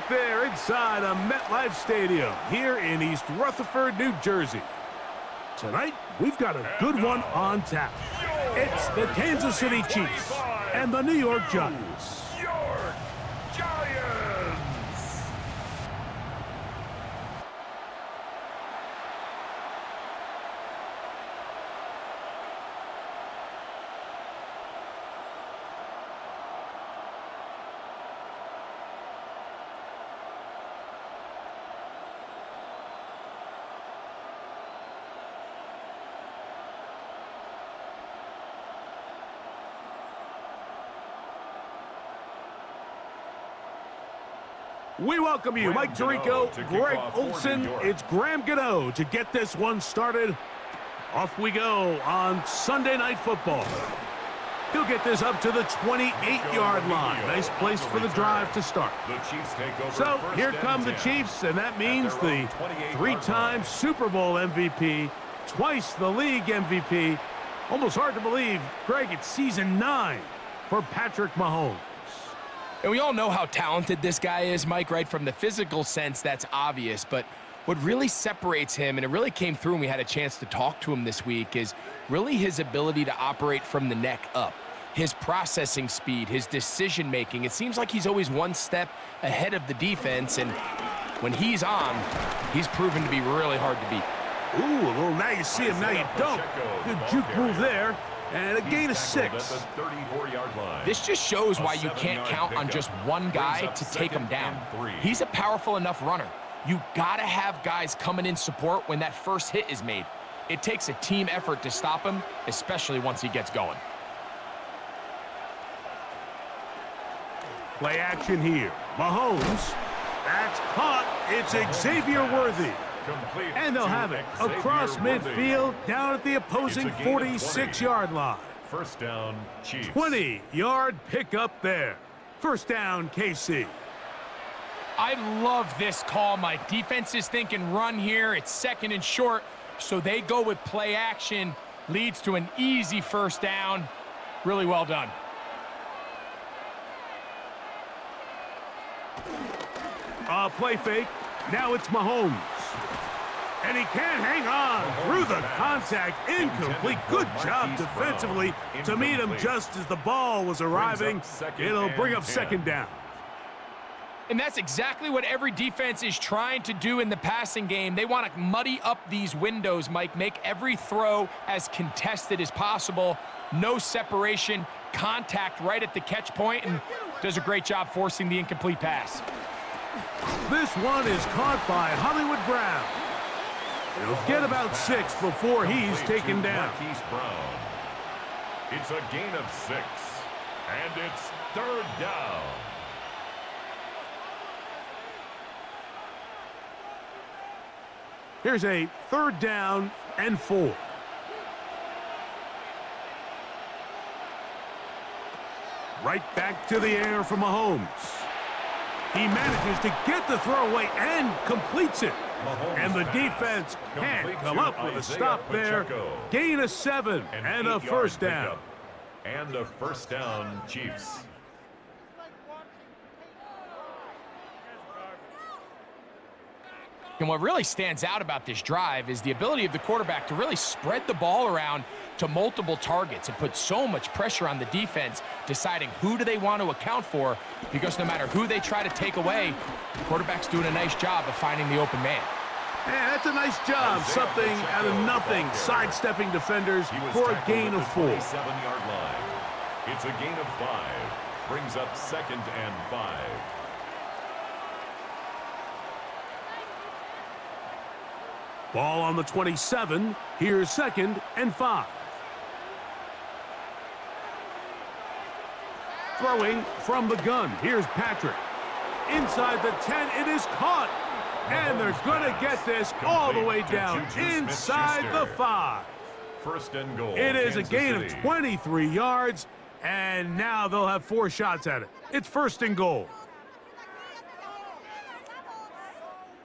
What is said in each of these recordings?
there inside a MetLife Stadium here in East Rutherford, New Jersey. Tonight, we've got a good one on tap. It's the Kansas City Chiefs and the New York Giants. We welcome you, Mike Tirico, Greg Olson, it's Graham Gano to get this one started. Off we go on Sunday Night Football. He'll get this up to the 28-yard line. Nice place for the drive to start. So here come the Chiefs, and that means the three-time Super Bowl MVP, twice the league MVP. Almost hard to believe, Greg, it's season 9 for Patrick Mahomes. And we all know how talented this guy is, Mike, right? From the physical sense, that's obvious. But what really separates him, and it really came through when we had a chance to talk to him this week, is really his ability to operate from the neck up. His processing speed, his decision-making. It seems like he's always one step ahead of the defense, and when he's on, he's proven to be really hard to beat. Ooh, a little now you see him, now you don't. Good juke move there. And a gain of 6. This just shows why you can't count on just one guy to take him down. He's a powerful enough runner. You gotta have guys coming in support when that first hit is made. It takes a team effort to stop him, especially once he gets going. Play action here. Mahomes. That's caught. It's Xavier Worthy. And they'll have it across midfield down at the opposing 46-yard line. First down, Chiefs. 20-yard pickup there. First down, KC. I love this call, Mike. Defense is thinking run here. It's second and short, so they go with play action. Leads to an easy first down. Really well done. Play fake. Now it's Mahomes. And he can't hang on through the contact. Incomplete. Good job defensively to meet him just as the ball was arriving. It'll bring up second down. And that's exactly what every defense is trying to do in the passing game. They want to muddy up these windows, Mike, make every throw as contested as possible. No separation, contact right at the catch point, and does a great job forcing the incomplete pass. This one is caught by Hollywood Brown. He'll get about 6 before he's taken down. It's a gain of 6, and it's third down. Here's a third down and 4. Right back to the air for Mahomes. He manages to get the throw away and completes it. And the defense can't come up with a stop there. Gain of 7 and a first down. And a first down, Chiefs. And what really stands out about this drive is the ability of the quarterback to really spread the ball around to multiple targets and put so much pressure on the defense, deciding who do they want to account for, because no matter who they try to take away, the quarterback's doing a nice job of finding the open man. Yeah, that's a nice job. Something out of nothing, sidestepping defenders for a gain of 4. 7-yard line. It's a gain of 5. Brings up second and 5. Ball on the 27. Here's second and 5. Throwing from the gun. Here's Patrick. Inside the 10. It is caught. And they're going to get this all the way down inside the 5. First and goal. It is a gain of 23 yards. And now they'll have 4 shots at it. It's first and goal.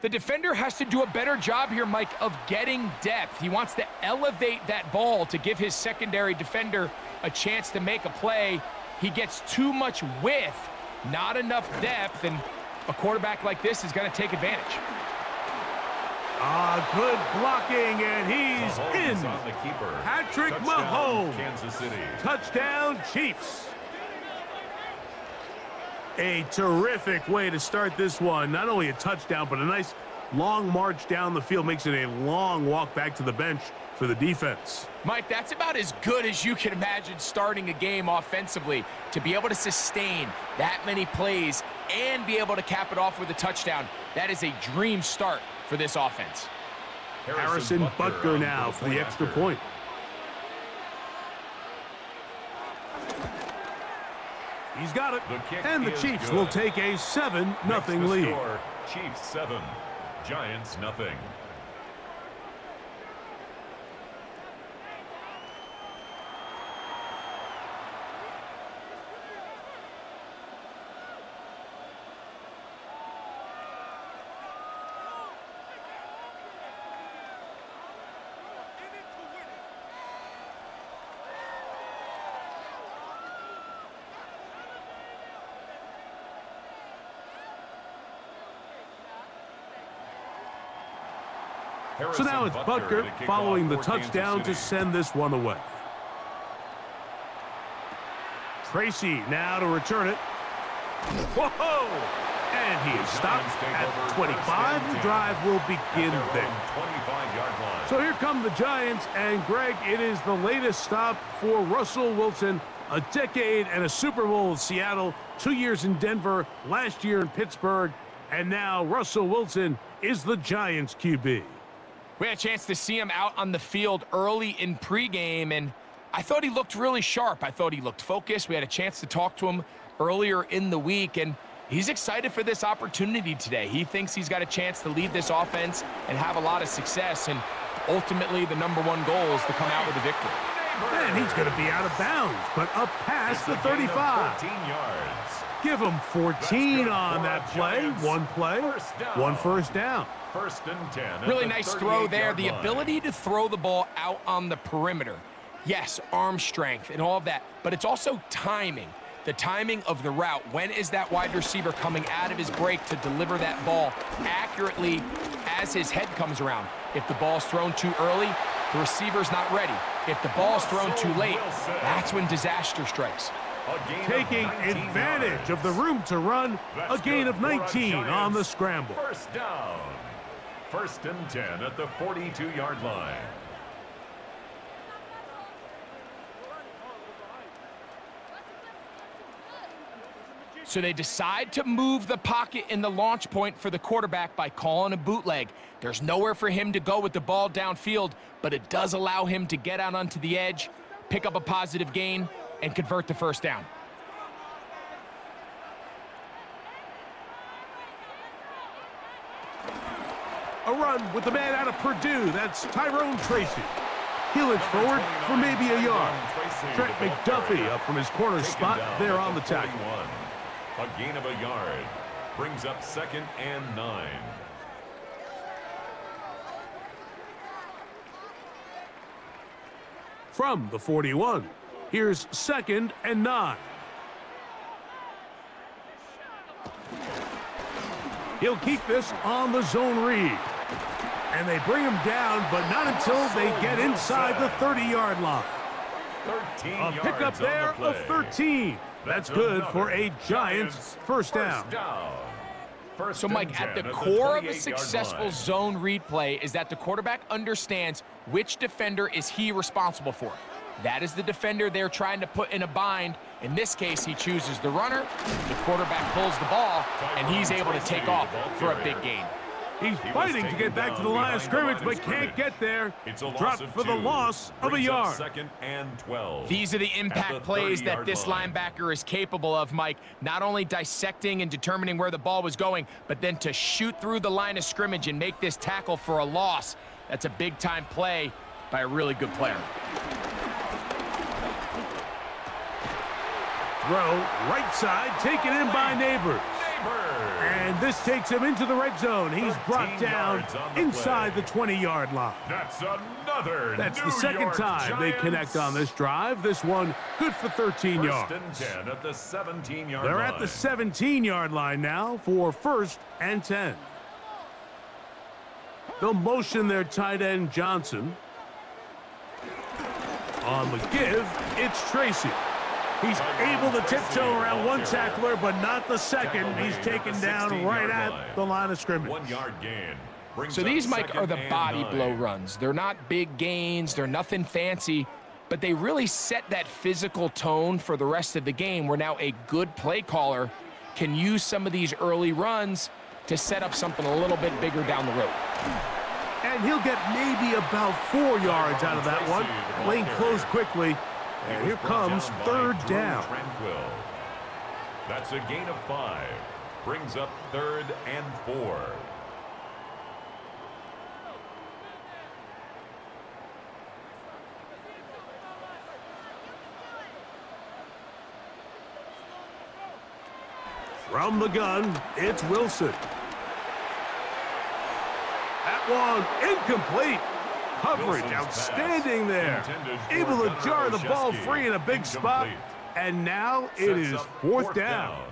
The defender has to do a better job here, Mike, of getting depth. He wants to elevate that ball to give his secondary defender a chance to make a play. He gets too much width, not enough depth, and a quarterback like this is going to take advantage. Good blocking, and he's in. On the keeper. Patrick Touchdown, Mahomes. Kansas City. Touchdown, Chiefs. A terrific way to start this one. Not only a touchdown, but a nice long march down the field. Makes it a long walk back to the bench for the defense. Mike, that's about as good as you can imagine starting a game offensively. To be able to sustain that many plays and be able to cap it off with a touchdown, that is a dream start for this offense. Harrison Butker now for the extra point. He's got it. And the Chiefs will take a 7-0 lead. Score, Chiefs 7, Giants nothing. So now it's Butker following the touchdown to send this one away. Tracy now to return it. Whoa! And he is stopped at 25. The drive will begin there. So here come the Giants, and Greg, it is the latest stop for Russell Wilson. A decade and a Super Bowl in Seattle, 2 years in Denver, last year in Pittsburgh, and now Russell Wilson is the Giants QB. We had a chance to see him out on the field early in pregame, and I thought he looked really sharp. I thought he looked focused. We had a chance to talk to him earlier in the week, and he's excited for this opportunity today. He thinks he's got a chance to lead this offense and have a lot of success, and ultimately the #1 goal is to come out with a victory. And he's going to be out of bounds, but up past the 35. 14 yards. Give him 14 on that play. One play, one first down. First and 10. Really nice throw there. The ability to throw the ball out on the perimeter. Yes, arm strength and all of that, but it's also timing. The timing of the route. When is that wide receiver coming out of his break to deliver that ball accurately as his head comes around? If the ball's thrown too early, the receiver's not ready. If the ball's thrown too late, that's when disaster strikes. Taking advantage of the room to run, a gain of 19 on the scramble. First down. First and 10 at the 42-yard line. So they decide to move the pocket in the launch point for the quarterback by calling a bootleg. There's nowhere for him to go with the ball downfield, but it does allow him to get out onto the edge, pick up a positive gain, and convert the first down. A run with the man out of Purdue. That's Tyrone Tracy. He'll inch forward for maybe a yard. Trent McDuffie up from his corner spot there on the tackle. A gain of a yard. Brings up 2nd and 9. From the 41, here's 2nd and 9. He'll keep this on the zone read. And they bring him down, but not until they get inside the 30-yard line. 13 A pickup there of 13. That's good for a Giants first down. So, Mike, at the core of a successful zone read play is that the quarterback understands which defender is he responsible for. That is the defender they're trying to put in a bind. In this case, he chooses the runner. The quarterback pulls the ball, and he's able to take off for a big gain. He's fighting to get back to the line of scrimmage, but can't get there. Dropped for the loss of a yard. 2nd and 12. These are the impact plays that this linebacker is capable of, Mike. Not only dissecting and determining where the ball was going, but then to shoot through the line of scrimmage and make this tackle for a loss. That's a big-time play by a really good player. Throw right side, taken in by Neighbors. And And this takes him into the red zone. He's brought down inside the 20-yard line. That's another That's New the second York time they connect on this drive. This one good for 13 yards. First and 10 at the 17-yard line. They're at the 17-yard line now for 1st and 10. They'll motion their tight end Johnson. On the give, it's Tracy. He's able to tiptoe around one tackler, but not the second. He's taken down right at the line of scrimmage. 1 yard gain. So these, Mike, are the body blow runs. They're not big gains. They're nothing fancy, but they really set that physical tone for the rest of the game where now a good play caller can use some of these early runs to set up something a little bit bigger down the road. And he'll get maybe about 4 yards out of that one. Lane closed quickly. And here comes 3rd down. That's a gain of 5. Brings up 3rd and 4. From the gun, it's Wilson. That one incomplete. Coverage outstanding there. Able to jar the ball free in a big spot. And now it is 4th down.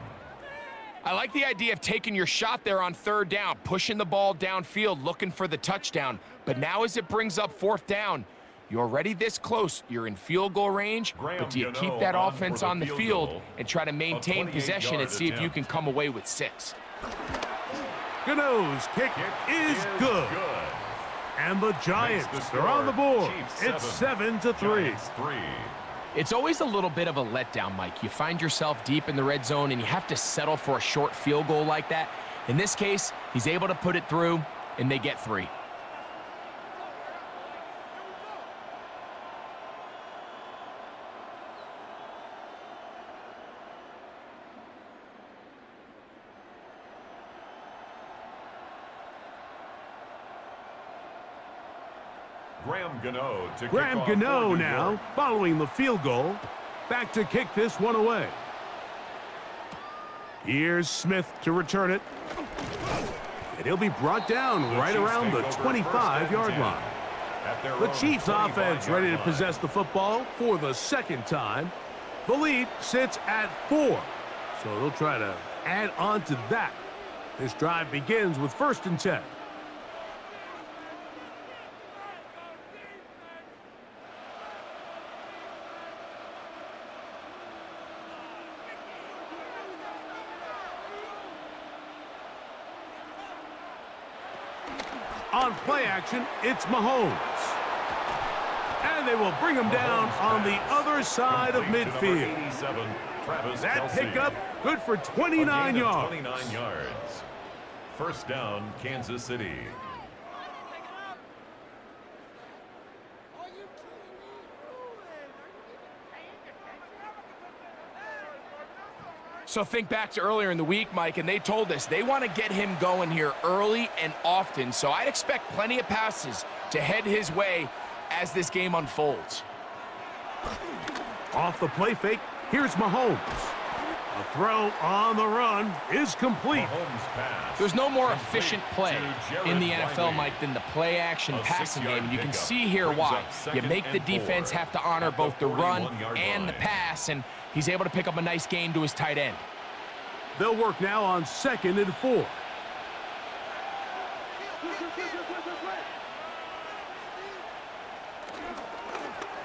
I like the idea of taking your shot there on 3rd down, pushing the ball downfield, looking for the touchdown. But now as it brings up 4th down, you're already this close. You're in field goal range, but do you keep that offense on the field and try to maintain possession and see if you can come away with 6? Gano's kick is good. And the Giants are on the board. It's 7-3. It's always a little bit of a letdown, Mike. You find yourself deep in the red zone and you have to settle for a short field goal like that. In this case, he's able to put it through and they get 3. Graham Gano now, following the field goal. Back to kick this one away. Here's Smith to return it. And he'll be brought down right around the 25-yard line. The Chiefs offense ready to possess the football for the 2nd time. The lead sits at 4. So they'll try to add on to that. This drive begins with 1st and 10. On play action, it's Mahomes. And they will bring him down on the other side of midfield. That pickup, good for 29 yards. 29 yards. 1st down, Kansas City. So think back to earlier in the week, Mike, and they told us they want to get him going here early and often. So I'd expect plenty of passes to head his way as this game unfolds. Off the play fake, here's Mahomes. A throw on the run is complete. There's no more efficient play in the NFL, Mike, than the play-action passing game. And you can see here why. You make the defense have to honor both the run and the pass, and he's able to pick up a nice gain to his tight end. They'll work now on 2nd and 4.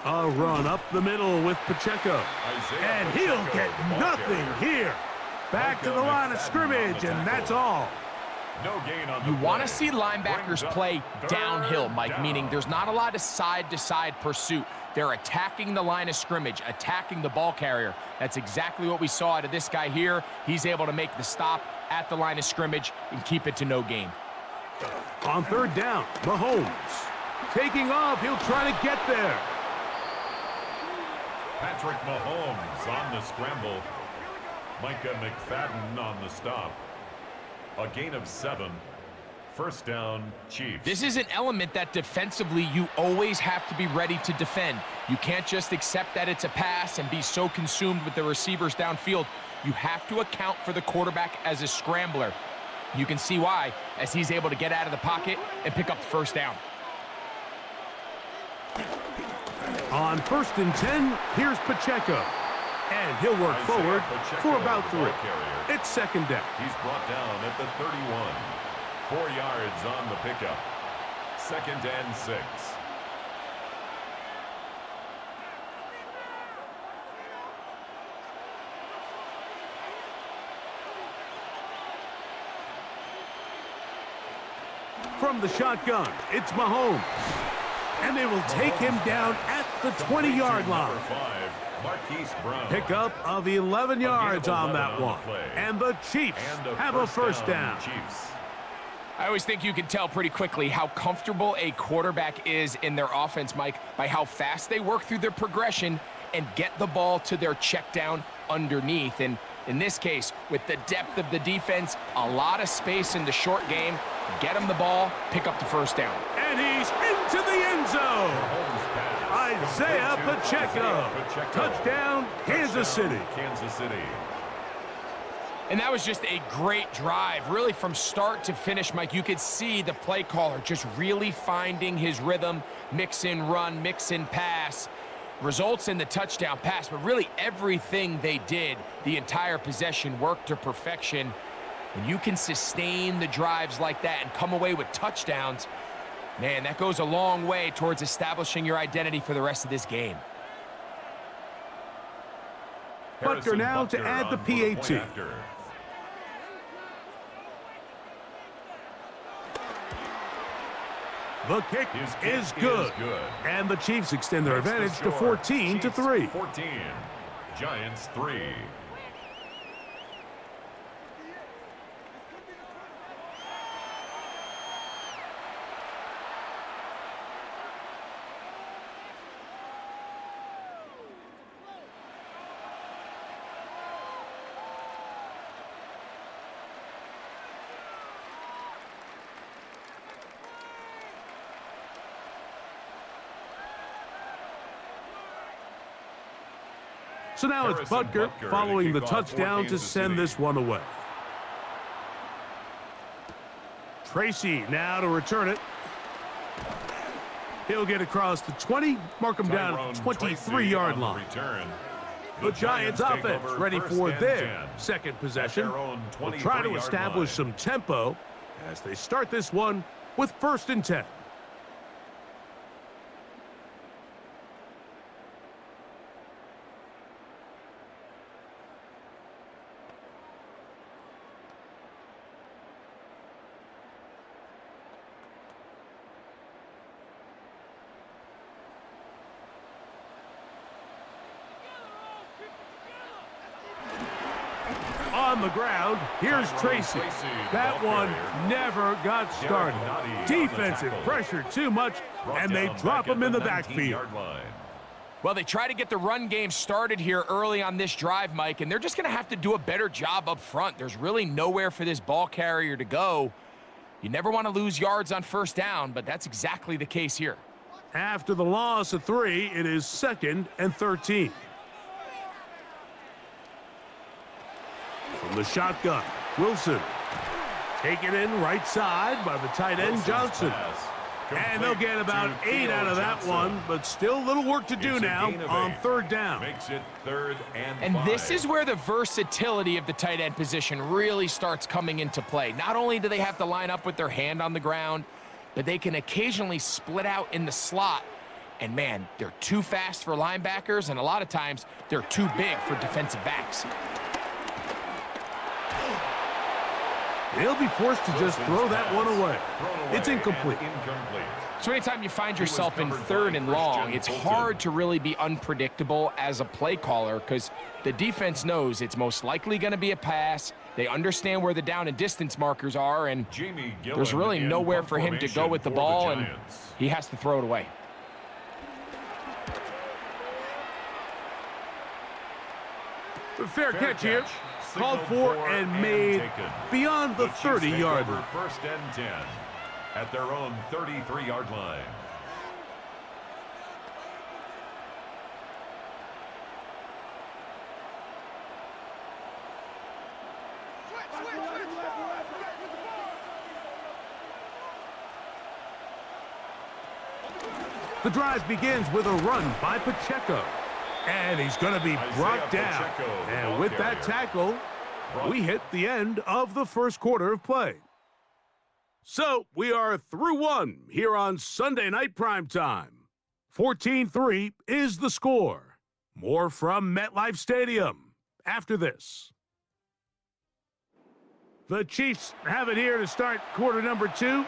A run up the middle with Pacheco. And he'll get nothing here. Back to the line of scrimmage, and that's all. You want to see linebackers play downhill, Mike, meaning there's not a lot of side-to-side pursuit. They're attacking the line of scrimmage, attacking the ball carrier. That's exactly what we saw out of this guy here. He's able to make the stop at the line of scrimmage and keep it to no gain. On 3rd down, Mahomes. Taking off, he'll try to get there. Patrick Mahomes on the scramble. Micah McFadden on the stop. A gain of 7. 1st down, Chiefs. This is an element that defensively you always have to be ready to defend. You can't just accept that it's a pass and be so consumed with the receivers downfield. You have to account for the quarterback as a scrambler. You can see why, as he's able to get out of the pocket and pick up the first down. On 1st and 10, here's Pacheco. And he'll work forward for about 3. It's 2nd down. He's brought down at the 31. 4 yards on the pickup. 2nd and 6. From the shotgun, it's Mahomes. And they will take him down at the 20-yard line. Pickup of 11 yards on that one. And the Chiefs have a first down. I always think you can tell pretty quickly how comfortable a quarterback is in their offense, Mike, by how fast they work through their progression and get the ball to their check down underneath. And in this case, with the depth of the defense, a lot of space in the short game, get him the ball, pick up the first down. And he's into the end zone. Isaiah Pacheco. Touchdown, Kansas City. And that was just a great drive, really from start to finish, Mike. You could see the play caller just really finding his rhythm, mix in run, mix in pass. Results in the touchdown pass, but really everything they did, the entire possession, worked to perfection. When you can sustain the drives like that and come away with touchdowns, man, that goes a long way towards establishing your identity for the rest of this game. Butker now to add the PAT. The kick is good. And the Chiefs extend their advantage to 14-3. 14. Giants 3. So now it's Butker following the touchdown to send this one away. Tracy now to return it. He'll get across the 20, mark him down at the 23-yard line. The Giants offense ready for their second possession. Will try to establish some tempo as they start this one with 1st and 10. On the ground, here's Tracy. That one never got started. Defensive pressure too much, and they drop him in the backfield. Well, they try to get the run game started here early on this drive, Mike, and they're just going to have to do a better job up front. There's really nowhere for this ball carrier to go. You never want to lose yards on 1st down, but that's exactly the case here. After the loss of 3, it is 2nd and 13. From the shotgun, Wilson. Taken in right side by the tight end, Johnson. And they'll get about 8 out of that one, but still little work to do now on 3rd down. Makes it 3rd and 5. And this is where the versatility of the tight end position really starts coming into play. Not only do they have to line up with their hand on the ground, but they can occasionally split out in the slot. And man, they're too fast for linebackers, and a lot of times they're too big for defensive backs. He'll be forced to just throw that one away. It's incomplete. So anytime you find yourself in 3rd and long, it's hard to really be unpredictable as a play caller because the defense knows it's most likely going to be a pass. They understand where the down and distance markers are, and there's really nowhere for him to go with the ball, and he has to throw it away. Fair catch here. Called for and made beyond the 30-yard line. 1st and 10 at their own 33-yard line. The drive begins with a run by Pacheco. And he's going to be brought down. And with that tackle, we hit the end of the first quarter of play. So we are through one here on Sunday Night Primetime. 14-3 is the score. More from MetLife Stadium after this. The Chiefs have it here to start quarter number 2.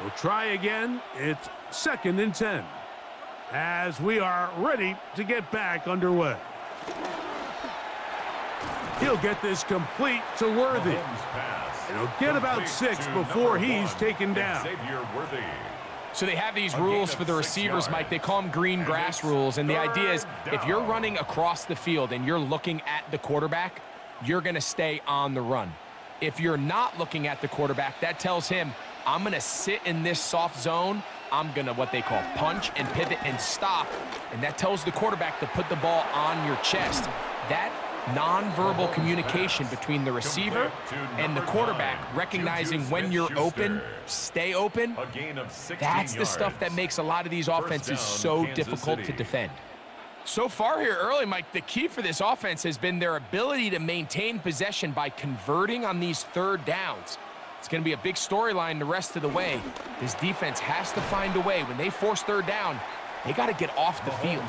We'll try again. It's 2nd and 10. As we are ready to get back underway. He'll get this complete to Worthy. And he'll get about 6 before he's taken down. So they have these rules for the receivers, Mike. They call them green grass rules. And the idea is if you're running across the field and you're looking at the quarterback, you're going to stay on the run. If you're not looking at the quarterback, that tells him, I'm going to sit in this soft zone. I'm going to what they call punch and pivot and stop. And that tells the quarterback to put the ball on your chest. That nonverbal communication between the receiver and the quarterback, recognizing when you're open, stay open, that's the stuff that makes a lot of these offenses so difficult to defend. So far here early, Mike, the key for this offense has been their ability to maintain possession by converting on these third downs. It's going to be a big storyline the rest of the way. This defense has to find a way. When they force third down, they got to get off the field.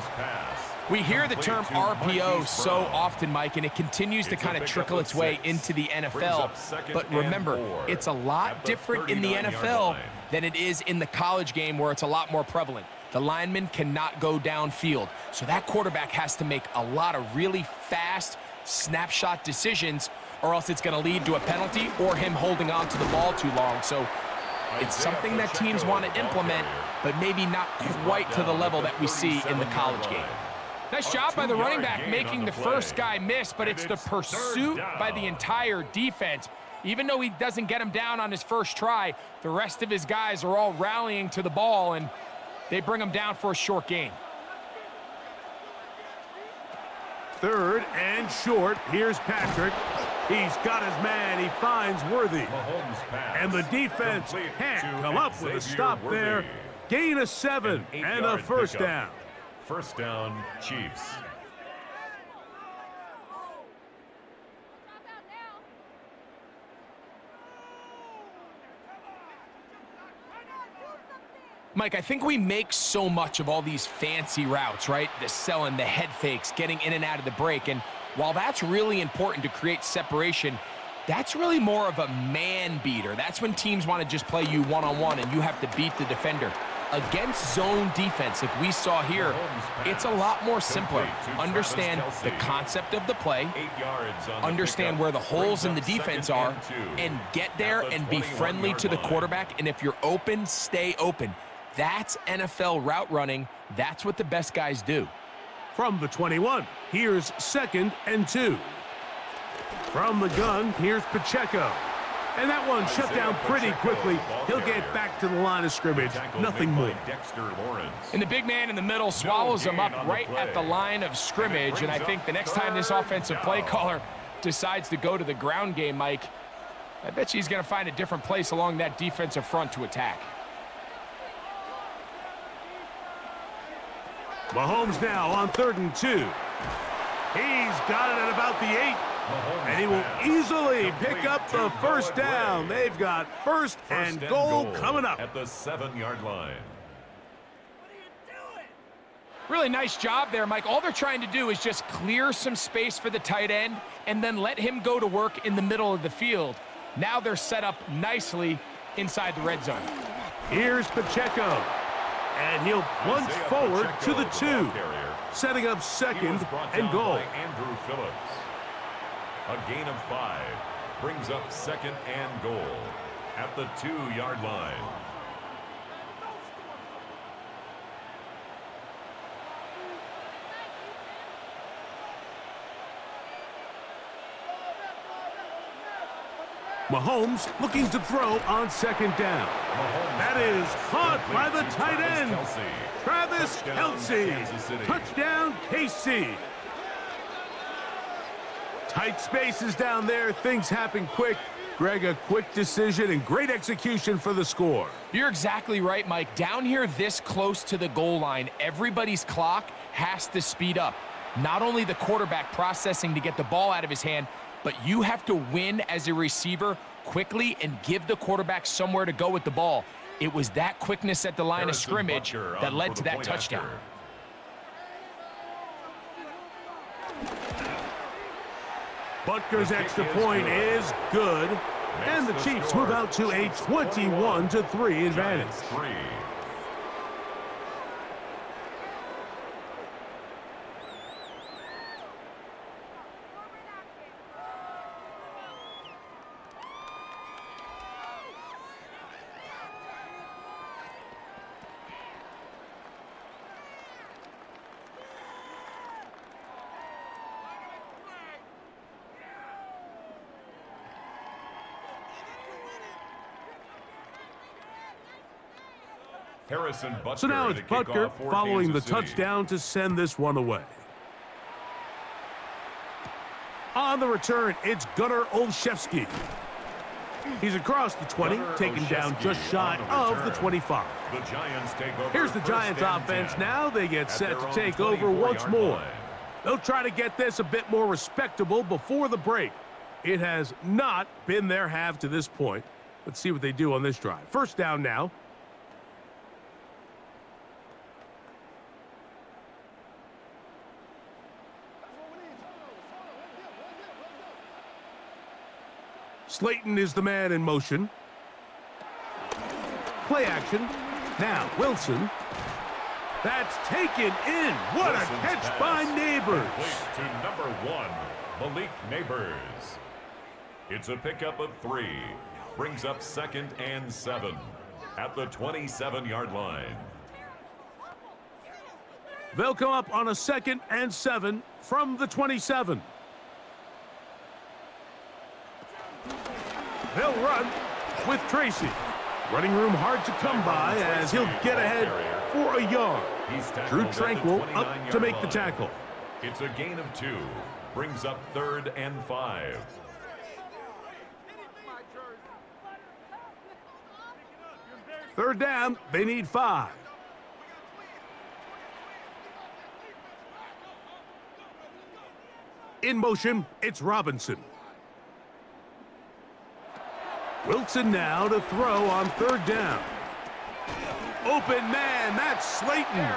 We hear the term RPO so often, Mike, and it continues to kind of trickle its way into the NFL. But remember, it's a lot different in the NFL than it is in the college game where it's a lot more prevalent. The lineman cannot go downfield. So that quarterback has to make a lot of really fast snapshot decisions, or else it's going to lead to a penalty or him holding on to the ball too long. So it's something that teams want to implement, but maybe not quite to the level that we see in the college game. Nice job by the running back making the first guy miss, but it's the pursuit by the entire defense. Even though he doesn't get him down on his first try, the rest of his guys are all rallying to the ball, and they bring him down for a short gain. 3rd and short. Here's Patrick. He's got his man. He finds Worthy. And the defense can't come up with a stop there. Gain of 7 and a first down. First down, Chiefs. Mike, I think we make so much of all these fancy routes, right? The selling, the head fakes, getting in and out of the break. And while that's really important to create separation, that's really more of a man beater. That's when teams want to just play you one-on-one and you have to beat the defender. Against zone defense, like we saw here, it's a lot more simpler. Understand the concept of the play, understand where the holes in the defense are, and get there and be friendly to the quarterback. And if you're open, stay open. That's NFL route running. That's what the best guys do. From the 21, here's 2nd and 2. From the gun, here's Pacheco. And that one shut down pretty quickly. He'll get back to the line of scrimmage. Nothing more. And the big man in the middle swallows him up right at the line of scrimmage. And I think the next time this offensive play caller decides to go to the ground game, Mike, I bet you he's going to find a different place along that defensive front to attack. Mahomes now on 3rd and 2. He's got it at about the 8. And he will easily pick up the first down. They've got first and goal coming up. At the 7-yard line. Really nice job there, Mike. All they're trying to do is just clear some space for the tight end and then let him go to work in the middle of the field. Now they're set up nicely inside the red zone. Here's Pacheco. And he'll plunge forward to the 2, setting up 2nd and goal. Andrew Phillips. A gain of 5 brings up 2nd and goal at the 2-yard line. Mahomes looking to throw on 2nd down. That is caught by the tight end, Travis Kelce. Touchdown, KC. Tight spaces down there. Things happen quick. Greg, a quick decision and great execution for the score. You're exactly right, Mike. Down here this close to the goal line, everybody's clock has to speed up. Not only the quarterback processing to get the ball out of his hand, but you have to win as a receiver quickly and give the quarterback somewhere to go with the ball. It was that quickness at the line of scrimmage that led to that touchdown. Butker's extra point is good, and the Chiefs move out to a 21-3 advantage. So now it's Butker following the touchdown to send this one away. On the return, it's Gunnar Olszewski. He's across the 20, taken down just shy of the 25. Here's the Giants offense now. They get set to take over once more. They'll try to get this a bit more respectable before the break. It has not been their half to this point. Let's see what they do on this drive. First down now. Slayton is the man in motion. Play action. Now Wilson. That's taken in. What a catch by Neighbors. To number 1, Malik Neighbors. It's a pickup of 3. Brings up 2nd and 7 at the 27-yard line. They'll come up on a 2nd and 7 from the 27. They'll run with Tracy. Running room hard to come by as he'll get ahead for a yard. Drew Tranquil up to make the tackle. It's a gain of 2. Brings up 3rd and 5. Third down, they need 5. In motion, it's Robinson. Wilson now to throw on 3rd down. Open man, that's Slayton.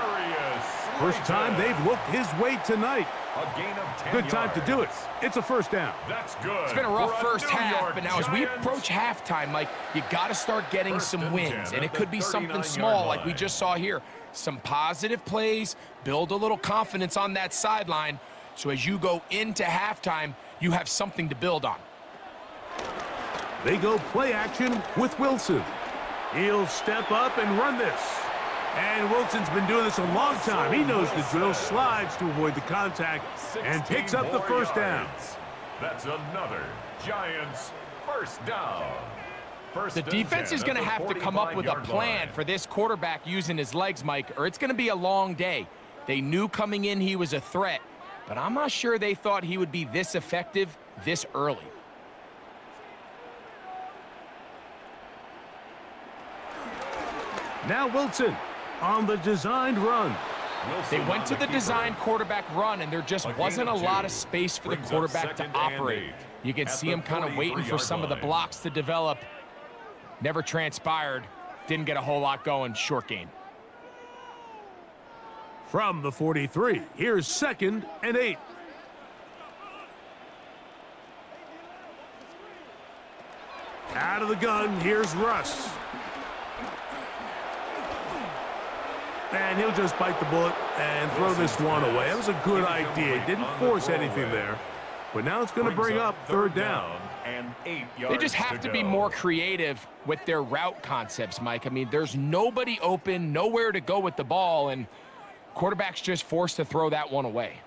First time they've looked his way tonight. A gain of 10 Good time to do it. It's a first down. That's good. It's been a rough first half, but now as we approach halftime, Mike, you got to start getting some wins, and it could be something small like we just saw here. Some positive plays, build a little confidence on that sideline, so as you go into halftime, you have something to build on. They go play action with Wilson. He'll step up and run this. And Wilson's been doing this a long time. He knows the drill, slides to avoid the contact, and picks up the first down. That's another Giants first down. The defense is going to have to come up with a plan for this quarterback using his legs, Mike, or it's going to be a long day. They knew coming in he was a threat, but I'm not sure they thought he would be this effective this early. Now Wilson on the designed run. They went to the designed quarterback run, and there just wasn't a lot of space for the quarterback to operate. You can see him kind of waiting for some of the blocks to develop. Never transpired. Didn't get a whole lot going. Short gain. From the 43, here's 2nd and 8. Out of the gun, here's Russ. And he'll just bite the bullet and throw this one away. That was a good idea. Didn't force anything there. But now it's going to bring up 3rd down. And 8 yards. They just have to be more creative with their route concepts, Mike. I mean, there's nobody open, nowhere to go with the ball, and quarterback's just forced to throw that one away.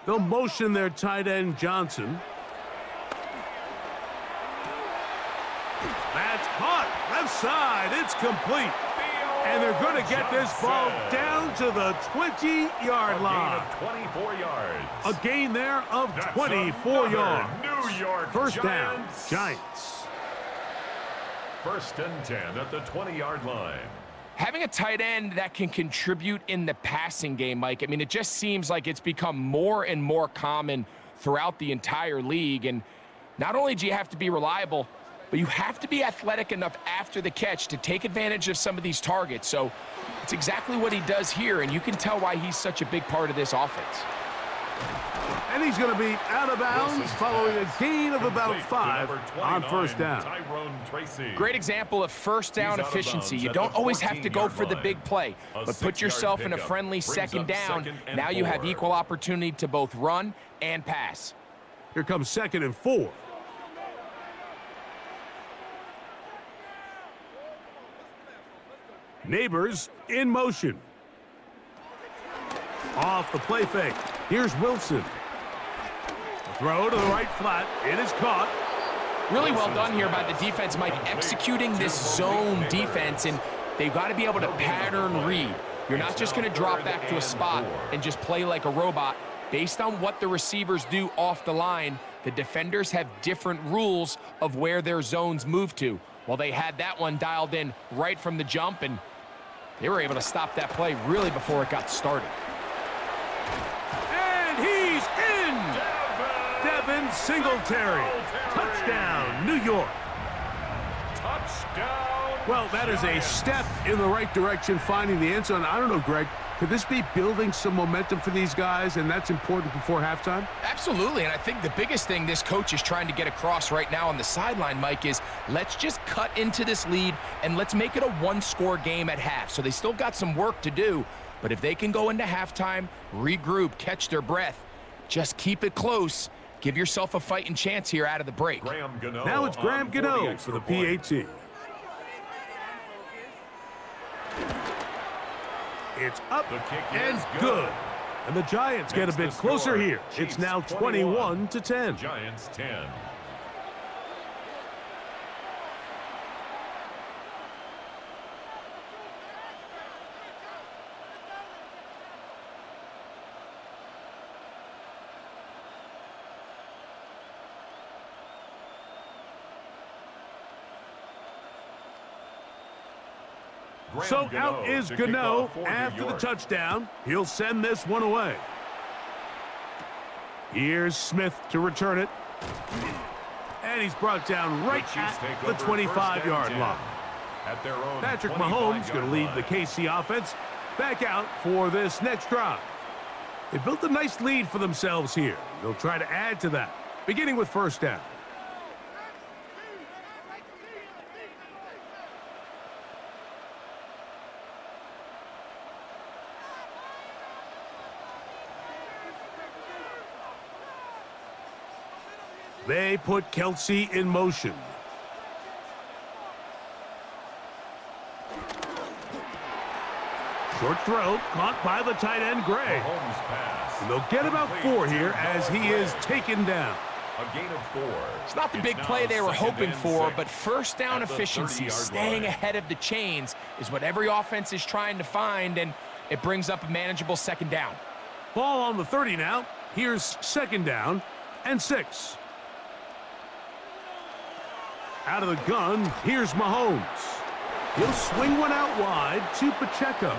They'll motion their tight end, Johnson. That's caught. Left side. It's complete. And they're going to get this ball down to the 20-yard line. A gain of 24 yards. A gain there of 24 yards. New York First Giants. down, Giants. First and 10 at the 20-yard line. Having a tight end that can contribute in the passing game, Mike, I mean, it just seems like it's become more and more common throughout the entire league. And not only do you have to be reliable, but you have to be athletic enough after the catch to take advantage of some of these targets. So it's exactly what he does here, and you can tell why he's such a big part of this offense. And he's going to be out of bounds following a gain of about 5 on first down. Great example of first down efficiency. You don't always have to go for the big play, but put yourself in a friendly second down. Now you have equal opportunity to both run and pass. Here comes 2nd and 4. Neighbors in motion. Off the play fake. Here's Wilson. Throw to the right flat. It is caught. Really well done here by the defense, Mike, executing this zone defense, and they've got to be able to pattern read. You're not just going to drop back to a spot and just play like a robot. Based on what the receivers do off the line, the defenders have different rules of where their zones move to. Well, they had that one dialed in right from the jump, and they were able to stop that play really before it got started. And he's in! Devin Singletary. Touchdown, New York. Touchdown. Well, that is a step in the right direction, finding the end zone. I don't know, Greg, could this be building some momentum for these guys, and that's important before halftime? Absolutely, and I think the biggest thing this coach is trying to get across right now on the sideline, Mike, is let's just cut into this lead and let's make it a one-score game at half. So they still got some work to do, but if they can go into halftime, regroup, catch their breath, just keep it close, give yourself a fighting chance here out of the break. Now it's Graham Gano for the PAT. It's up and good. And the Giants get a bit closer here. It's now 21-10. Giants 10. So out is Gano after the touchdown. He'll send this one away. Here's Smith to return it. And he's brought down right at the 25-yard line. Patrick Mahomes going to lead the KC offense back out for this next drive. They built a nice lead for themselves here. They'll try to add to that, beginning with first down. They put Kelsey in motion. Short throw, caught by the tight end, Gray. And they'll get about 4 here as he is taken down. A gain of 4. It's not the big play they were hoping for, but first down efficiency, staying ahead of the chains, is what every offense is trying to find, and it brings up a manageable second down. Ball on the 30 now. Here's second down and 6. Out of the gun, here's Mahomes. He'll swing one out wide to Pacheco.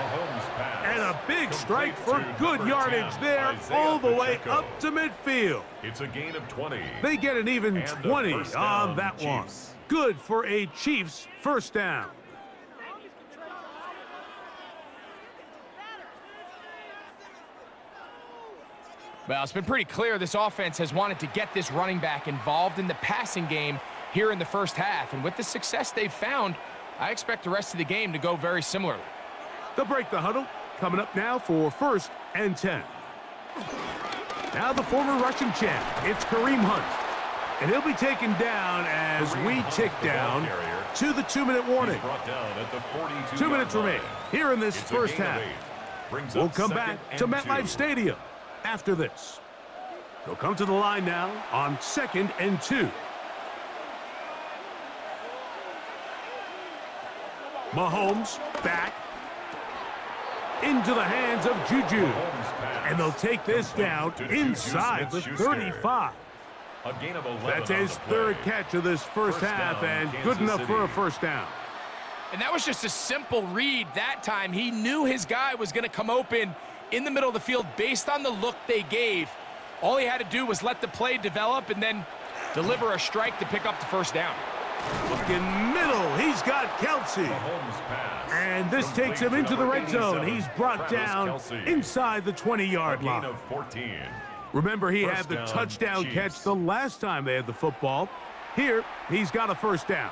And a big strike for good yardage there all the way up to midfield. It's a gain of 20. They get an even 20 on that one. Good for a Chiefs first down. Well, it's been pretty clear this offense has wanted to get this running back involved in the passing game here in the first half. And with the success they've found, I expect the rest of the game to go very similarly. They'll break the huddle. Coming up now for first and 10. Now the former Russian champ, it's Kareem Hunt. And he'll be taken down as we tick down to the 2-minute warning. 2 minutes remain here in this first half. We'll come back to MetLife Stadium after this. They'll come to the line now on 2nd and 2. Mahomes back into the hands of Juju. And they'll take this down inside the 35. A gain of 11 That's his third catch of this first half, and good enough for a first down. And that was just a simple read that time. He knew his guy was going to come open in the middle of the field based on the look they gave. All he had to do was let the play develop and then deliver a strike to pick up the first down. Looking middle, he's got Kelsey. And this takes him into the red zone. He's brought down inside the 20-yard line. Remember, he had the touchdown catch the last time they had the football. Here, he's got a first down.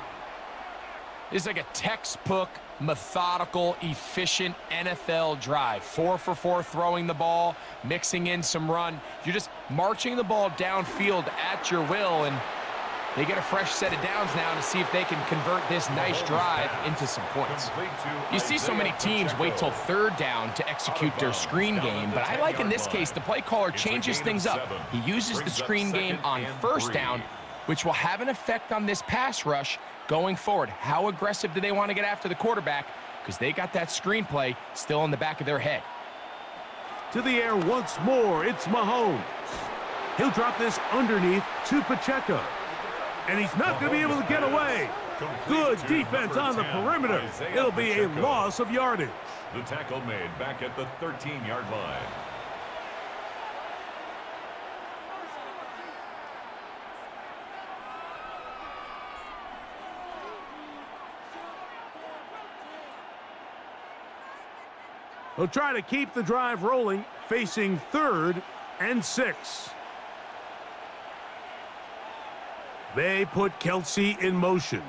This is like a textbook, methodical, efficient NFL drive. 4 for 4 throwing the ball, mixing in some run. You're just marching the ball downfield at your will, and they get a fresh set of downs now to see if they can convert this nice drive into some points. You see so many teams wait till third down to execute their screen game, but I like in this case the play caller changes things up. He uses the screen game on first down, which will have an effect on this pass rush going forward. How aggressive do they want to get after the quarterback? Because they got that screenplay still in the back of their head. To the air once more, it's Mahomes. He'll drop this underneath to Pacheco. And he's not going to be able to get away. Good defense on the perimeter. It'll be a loss of yardage. The tackle made back at the 13-yard line. He'll try to keep the drive rolling, facing 3rd and 6. They put Kelsey in motion.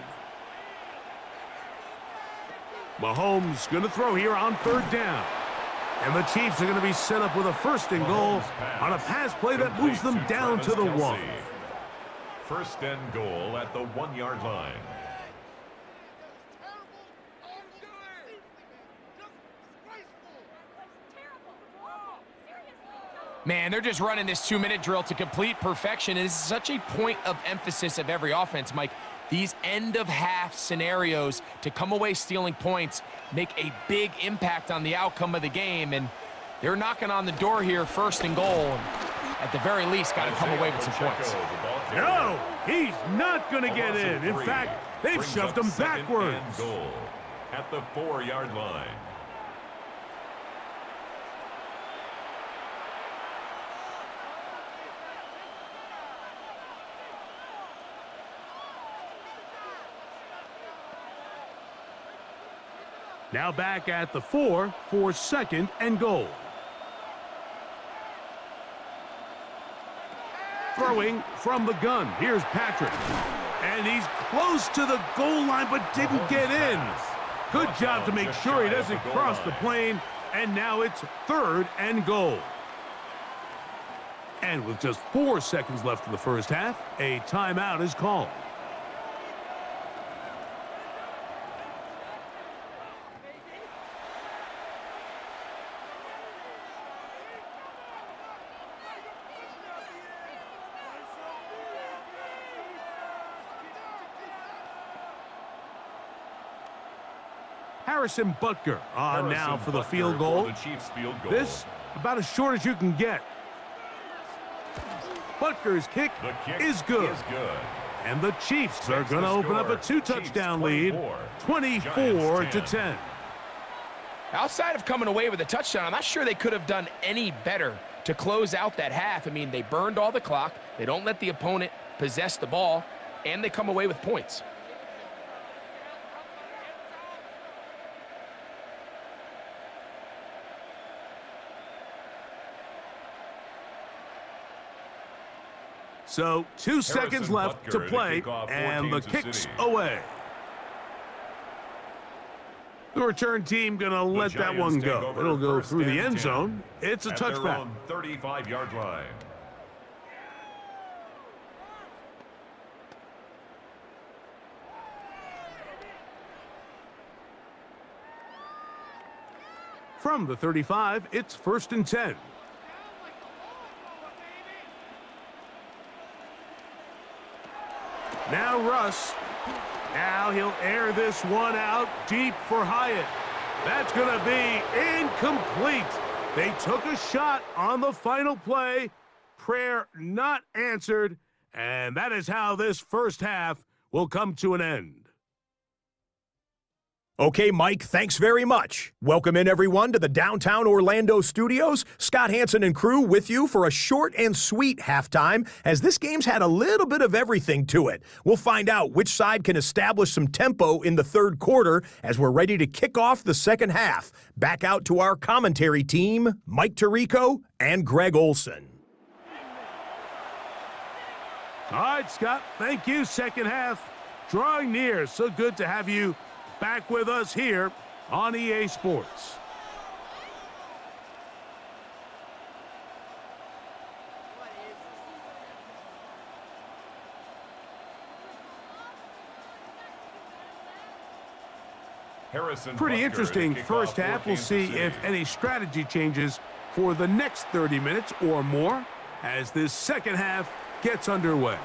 Mahomes going to throw here on 3rd down. And the Chiefs are going to be set up with a 1st and goal on a pass play that moves them down to the 1. 1st and goal at the 1-yard line. Man, they're just running this 2-minute drill to complete perfection, and this is such a point of emphasis of every offense, Mike. These end-of-half scenarios to come away stealing points make a big impact on the outcome of the game, and they're knocking on the door here, 1st and goal. At the very least, got to come away with some points. No, he's not going to get in. In fact, they've shoved him backwards. Goal at the 4-yard line. Now back at the 4 for 2nd and goal. Throwing from the gun. Here's Patrick. And he's close to the goal line but didn't get in. Good job to make sure he doesn't cross the plane. And now it's 3rd and goal. And with just 4 seconds left in the first half, a timeout is called. Harrison Butker on now for the field goal. This about as short as you can get. Butker's kick is good. And the Chiefs are going to open up a 2-touchdown lead, 24-10. Outside of coming away with a touchdown, I'm not sure they could have done any better to close out that half. I mean, they burned all the clock. They don't let the opponent possess the ball, and they come away with points. So 2 seconds left to play, and the kick's away. The return team going to let that one go. It'll go through the end zone. It's a touchback. 35-yard line. From the 35, it's 1st and 10. Now Russ. Now he'll air this one out deep for Hyatt. That's going to be incomplete. They took a shot on the final play. Prayer not answered. And that is how this first half will come to an end. Okay, Mike, thanks very much. Welcome in, everyone, to the downtown Orlando studios. Scott Hansen and crew with you for a short and sweet halftime, as this game's had a little bit of everything to it. We'll find out which side can establish some tempo in the third quarter as we're ready to kick off the second half. Back out to our commentary team, Mike Tirico and Greg Olson. All right, Scott, thank you. Second half drawing near. So good to have you back with us here on EA Sports. Pretty interesting first half. We'll see if any strategy changes for the next 30 minutes or more as this second half gets underway.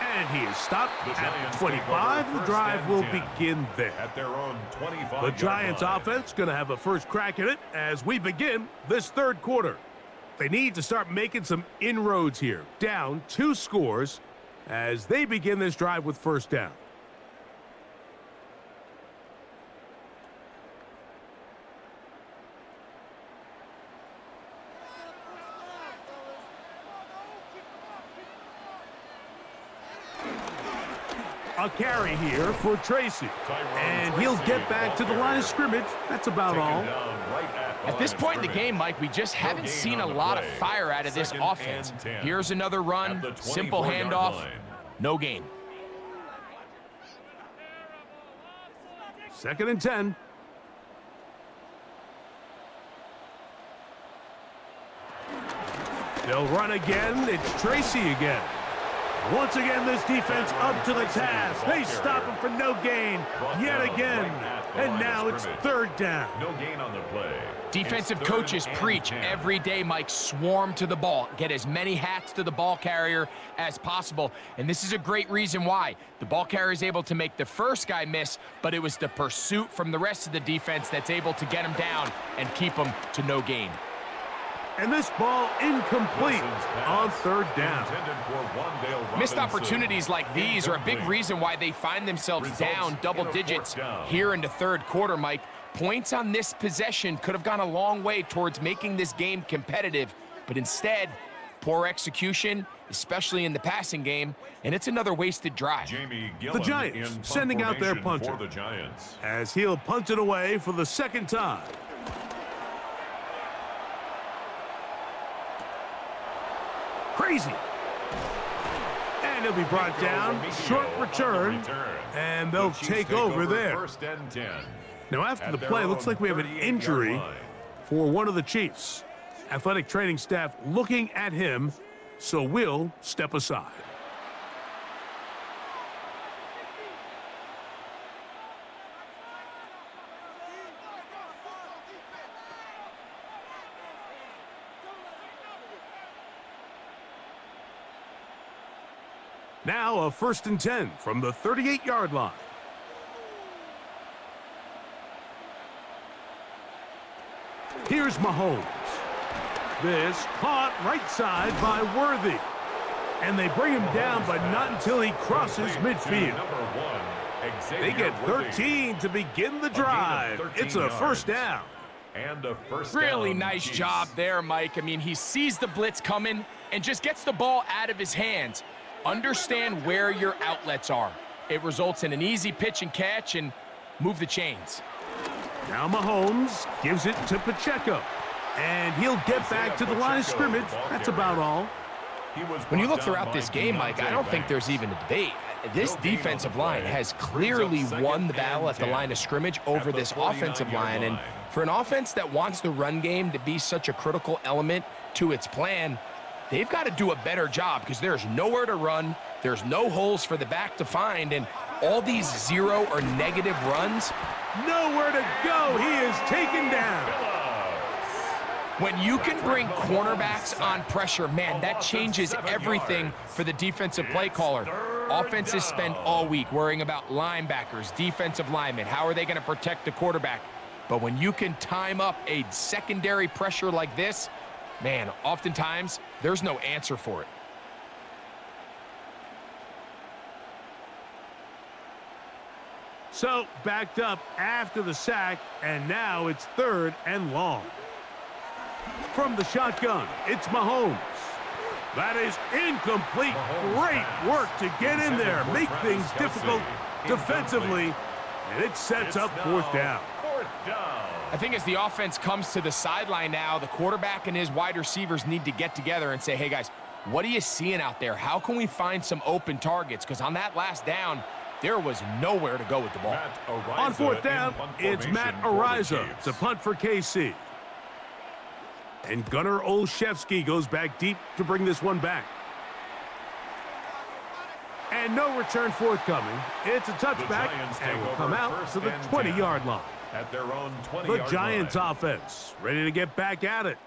And he is stopped at 25. The drive will begin there. At their own 25. The Giants offense going to have a first crack at it as we begin this third quarter. They need to start making some inroads here. Down 2 scores as they begin this drive with first down. A carry here for Tracy. And he'll get back to the line of scrimmage. That's about all. At this point in the game, Mike, we just haven't seen a lot of fire out of this offense. Here's another run, simple handoff, no gain. 2nd and 10. They'll run again. It's Tracy again. Once again, this defense up to the task. They stop him for no gain yet again. And now it's third down. No gain on the play. Defensive coaches preach every day, Mike, swarm to the ball. Get as many hats to the ball carrier as possible. And this is a great reason why. The ball carrier is able to make the first guy miss, but it was the pursuit from the rest of the defense that's able to get him down and keep him to no gain. And this ball incomplete on third down. Missed opportunities like these are a big reason why they find themselves down double digits here in the third quarter, Mike. Points on this possession could have gone a long way towards making this game competitive, but instead, poor execution, especially in the passing game, and it's another wasted drive. The Giants sending out their punter as he'll punt it away for the second time. Crazy. And he'll be brought down. Short return. And they'll take over there. Now after the play, looks like we have an injury for one of the Chiefs. Athletic training staff looking at him, so we'll step aside. Now a 1st and 10 from the 38-yard line. Here's Mahomes. This caught right side by Worthy. And they bring him down, but not until he crosses midfield. They get 13 to begin the drive. It's a first down. And a first Really down, nice Chiefs. job there, Mike. I mean, he sees the blitz coming and just gets the ball out of his hands. Understand where your outlets are. It results in an easy pitch and catch and move the chains. Now Mahomes gives it to Pacheco. And he'll get back to the line of scrimmage. That's about all. When you look throughout this game, Mike, I don't think there's even a debate. This defensive line has clearly won the battle at the line of scrimmage over this offensive line. And for an offense that wants the run game to be such a critical element to its plan, they've got to do a better job because there's nowhere to run. There's no holes for the back to find. And all these zero or negative runs, Nowhere to go. He is taken down. when you can bring cornerbacks on pressure, man, that changes everything for the defensive play caller. Offenses spend all week worrying about linebackers, defensive linemen. How are they going to protect the quarterback? But when you can time up a secondary pressure like this, man, oftentimes there's no answer for it. So, backed up after the sack, and now it's 3rd and long. From the shotgun, it's Mahomes. That is incomplete. Great work to get in there, make things difficult defensively, and it sets up 4th down. I think as the offense comes to the sideline now, the quarterback and his wide receivers need to get together and say, hey, guys, what are you seeing out there? How can we find some open targets? Because on that last down, there was nowhere to go with the ball. On 4th down, it's Matt Ariza to punt for KC. And Gunnar Olszewski goes back deep to bring this one back. And no return forthcoming. It's a touchback and will come out to the 20-yard line. At their own 20-yard line. The Giants offense ready to get back at it.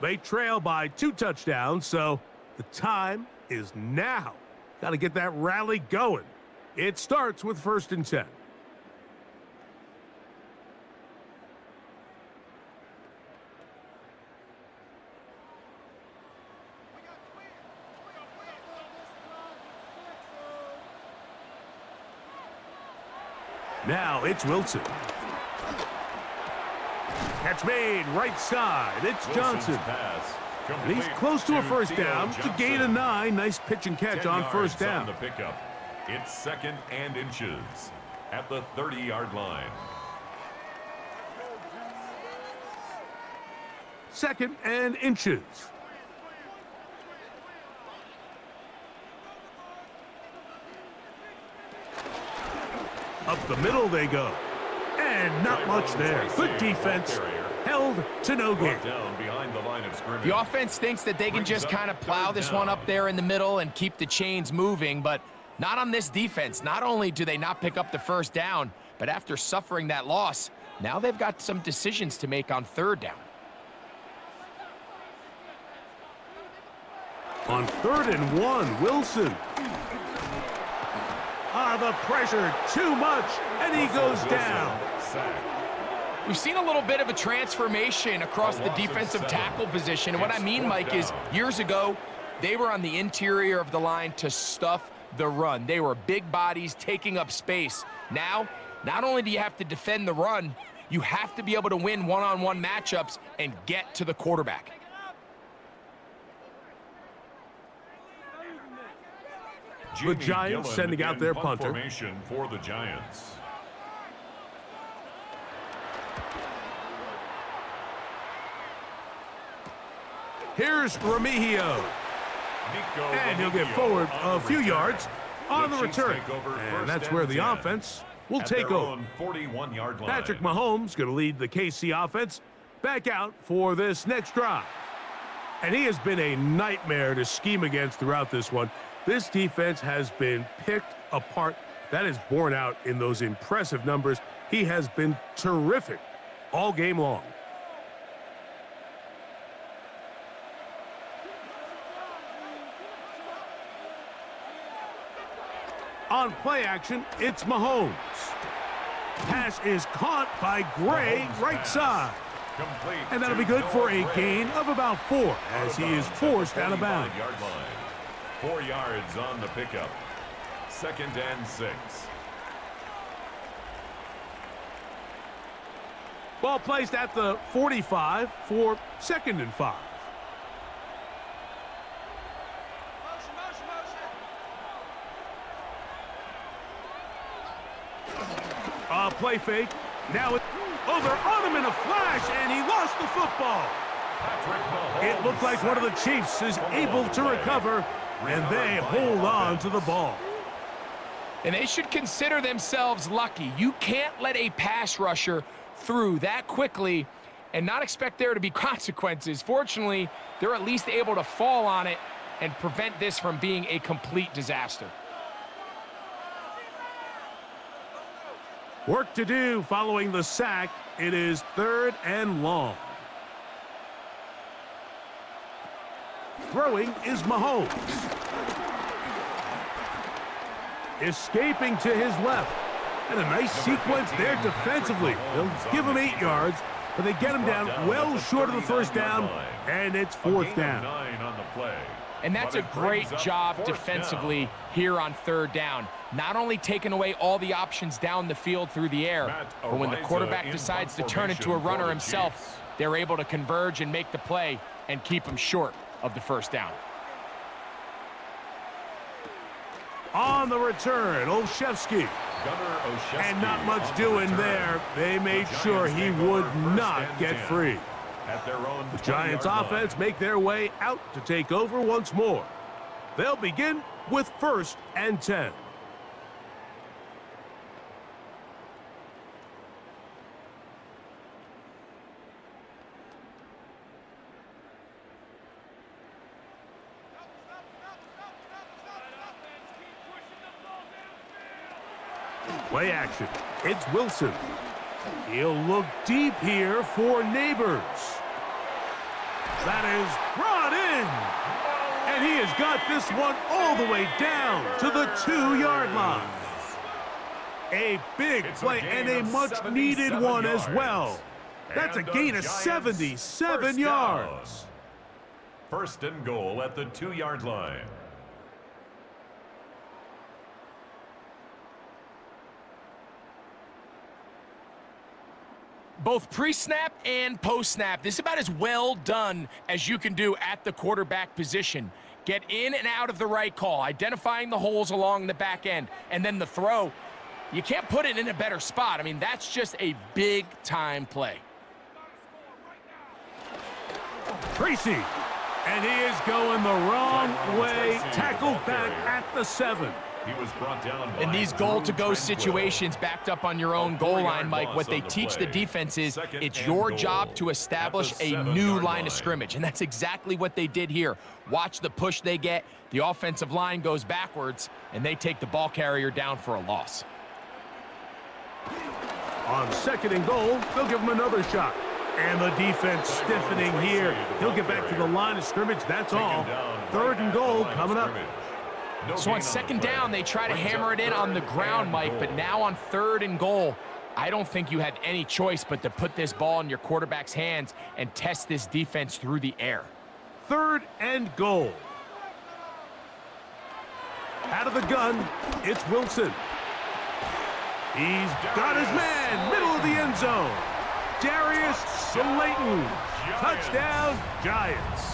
They trail by 2 touchdowns, so the time is now. Got to get that rally going. It starts with 1st and 10. Now it's Wilson. Catch made right side. It's Johnson. And he's close to a 1st down to gain a 9. Nice pitch and catch on 1st down. On the pickup. It's 2nd and inches at the 30-yard line. 2nd and inches. Up the middle they go. And not much there. Good defense. Held to no gain. The offense thinks that they can just kind of plow this one up there in the middle and keep the chains moving, but not on this defense. Not only do they not pick up the 1st down, but after suffering that loss, now they've got some decisions to make on 3rd down. On 3rd and 1, Wilson. The pressure, too much, and he goes down. We've seen a little bit of a transformation across the defensive tackle position. And what I mean, Mike, is years ago, they were on the interior of the line to stuff the run. They were big bodies taking up space. Now, not only do you have to defend the run, you have to be able to win one-on-one matchups and get to the quarterback. The Giants sending out their punter. Formation for the Giants. Here's Remigio. And he'll get forward a few yards on the return. And that's where the offense will take over. 41-yard line. Patrick Mahomes going to lead the KC offense back out for this next drive. And he has been a nightmare to scheme against throughout this one. This defense has been picked apart. That is borne out in those impressive numbers. He has been terrific all game long. On play action, it's Mahomes. Pass is caught by Gray, right side. And that'll be good for a gain of about 4 as he is forced out of bounds. 4 yards on the pickup. 2nd and 6. Ball placed at the 45 for 2nd and 5. Play fake. Now they're on him in a flash, and he lost the football. It looked like one of the Chiefs is able to recover, and they hold on to the ball. And they should consider themselves lucky. You can't let a pass rusher through that quickly and not expect there to be consequences. Fortunately, they're at least able to fall on it and prevent this from being a complete disaster. Work to do following the sack. It is 3rd and long. Throwing is Mahomes. Escaping to his left. And a nice sequence there defensively. They'll give him 8 yards, but they get him down well short of the first down, and it's 4th down. And that's a great job defensively here on 3rd down. Not only taking away all the options down the field through the air, but when the quarterback decides to turn into a runner himself, they're able to converge and make the play and keep him short of the 1st down. On the return, Olszewski. And not much doing there. They made sure he would not get free. The Giants offense make their way out to take over once more. They'll begin with 1st and 10. Play action. It's Wilson. He'll look deep here for Neighbors. That is brought in. And he has got this one all the way down to the 2-yard line. A big play and a much-needed one as well. That's a gain of 77 yards. 1st and goal at the 2-yard line. Both pre-snap and post-snap, this is about as well done as you can do at the quarterback position. Get in and out of the right call, identifying the holes along the back end, and then the throw. You can't put it in a better spot. I mean, that's just a big-time play. Tracy, and he is going the wrong way, tackled back at the 7. He was brought down in these goal-to-go situations, backed up on your own goal line, Mike, what they teach the defense is it's your job to establish a new line of scrimmage, and that's exactly what they did here. Watch the push they get. The offensive line goes backwards, and they take the ball carrier down for a loss. On 2nd and goal, they'll give him another shot. And the defense stiffening here. He'll get back to the line of scrimmage, that's all. 3rd and goal coming up. So on 2nd down, they try to hammer it in on the ground, Mike, but now on 3rd and goal, I don't think you have any choice but to put this ball in your quarterback's hands and test this defense through the air. 3rd and goal. Out of the gun, it's Wilson. He's got his man, middle of the end zone. Darius Slayton. Touchdown, Giants.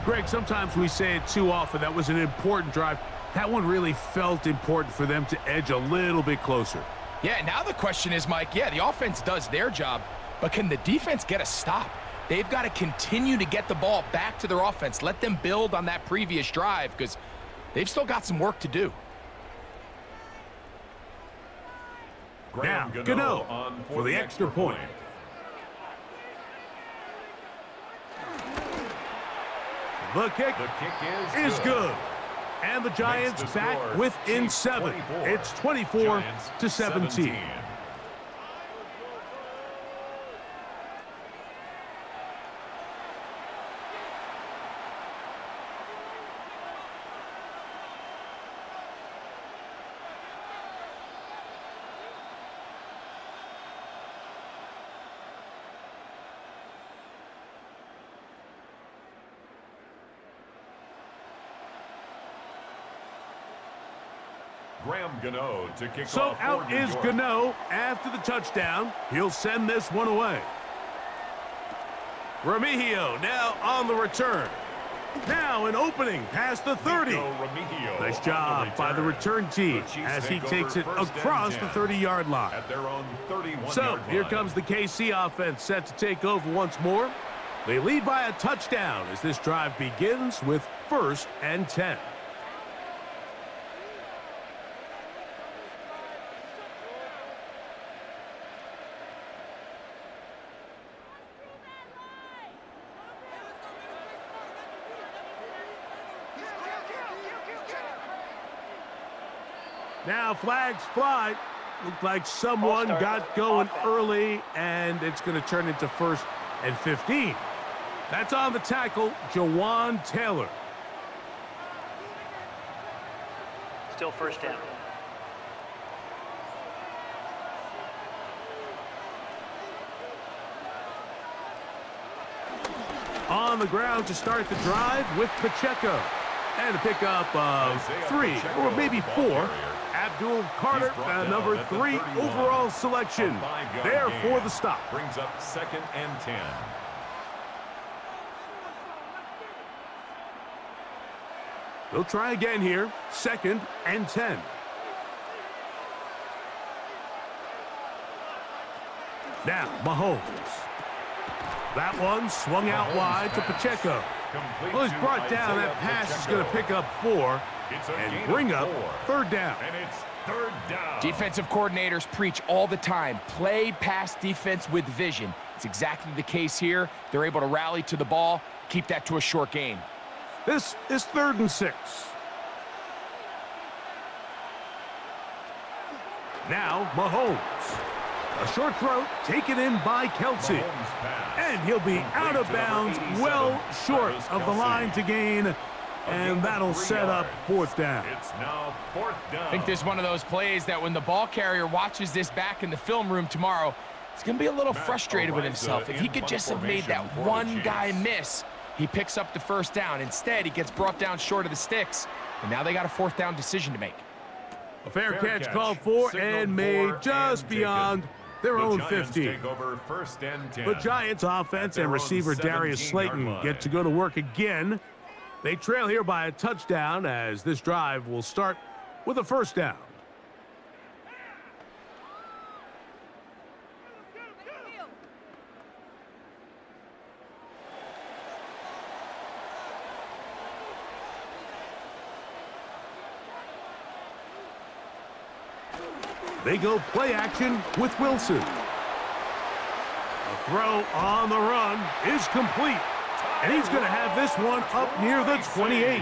Greg, sometimes we say it too often. That was an important drive. That one really felt important for them to edge a little bit closer. Yeah, now the question is, Mike, yeah, the offense does their job, but can the defense get a stop? They've got to continue to get the ball back to their offense. Let them build on that previous drive because they've still got some work to do. Now, Gano for the extra point. The kick is good. And the Giants back within 7. It's 24-17. So out is Gano after the touchdown. He'll send this one away. Remigio now on the return. Now an opening past the 30. Nice job by the return team as he takes it across the 30-yard line. So here comes the KC offense set to take over once more. They lead by a touchdown as this drive begins with 1st and 10. Now flags fly. Looked like someone got going early, and it's going to turn into 1st and 15. That's on the tackle, Jawan Taylor. Still 1st down. On the ground to start the drive with Pacheco. And a pickup of 3 or maybe 4. Abdul Carter, number 3 overall selection. There for the stop. Brings up 2nd and 10. They'll try again here. 2nd and 10. Now, Mahomes. That one swung out wide to Pacheco. Well, he's brought down. That pass is going to pick up 4 and bring up 3rd down. And it's 3rd down. Defensive coordinators preach all the time, play pass defense with vision. It's exactly the case here. They're able to rally to the ball, keep that to a short gain. This is 3rd and 6. Now, Mahomes. A short throw taken in by Kelsey. And he'll be out of bounds, well short of the line to gain. And that'll set up 4th down. It's now 4th down. I think this is one of those plays that when the ball carrier watches this back in the film room tomorrow, he's going to be a little frustrated with himself. If he could just have made that one guy miss, he picks up the 1st down. Instead, he gets brought down short of the sticks. And now they got a 4th down decision to make. A fair catch called for and made just beyond their own 50. The Giants offense and receiver Darius Slayton get to go to work again. They trail here by a touchdown as this drive will start with a 1st down. They go play action with Wilson. A throw on the run is complete. And he's going to have this one up near the 28.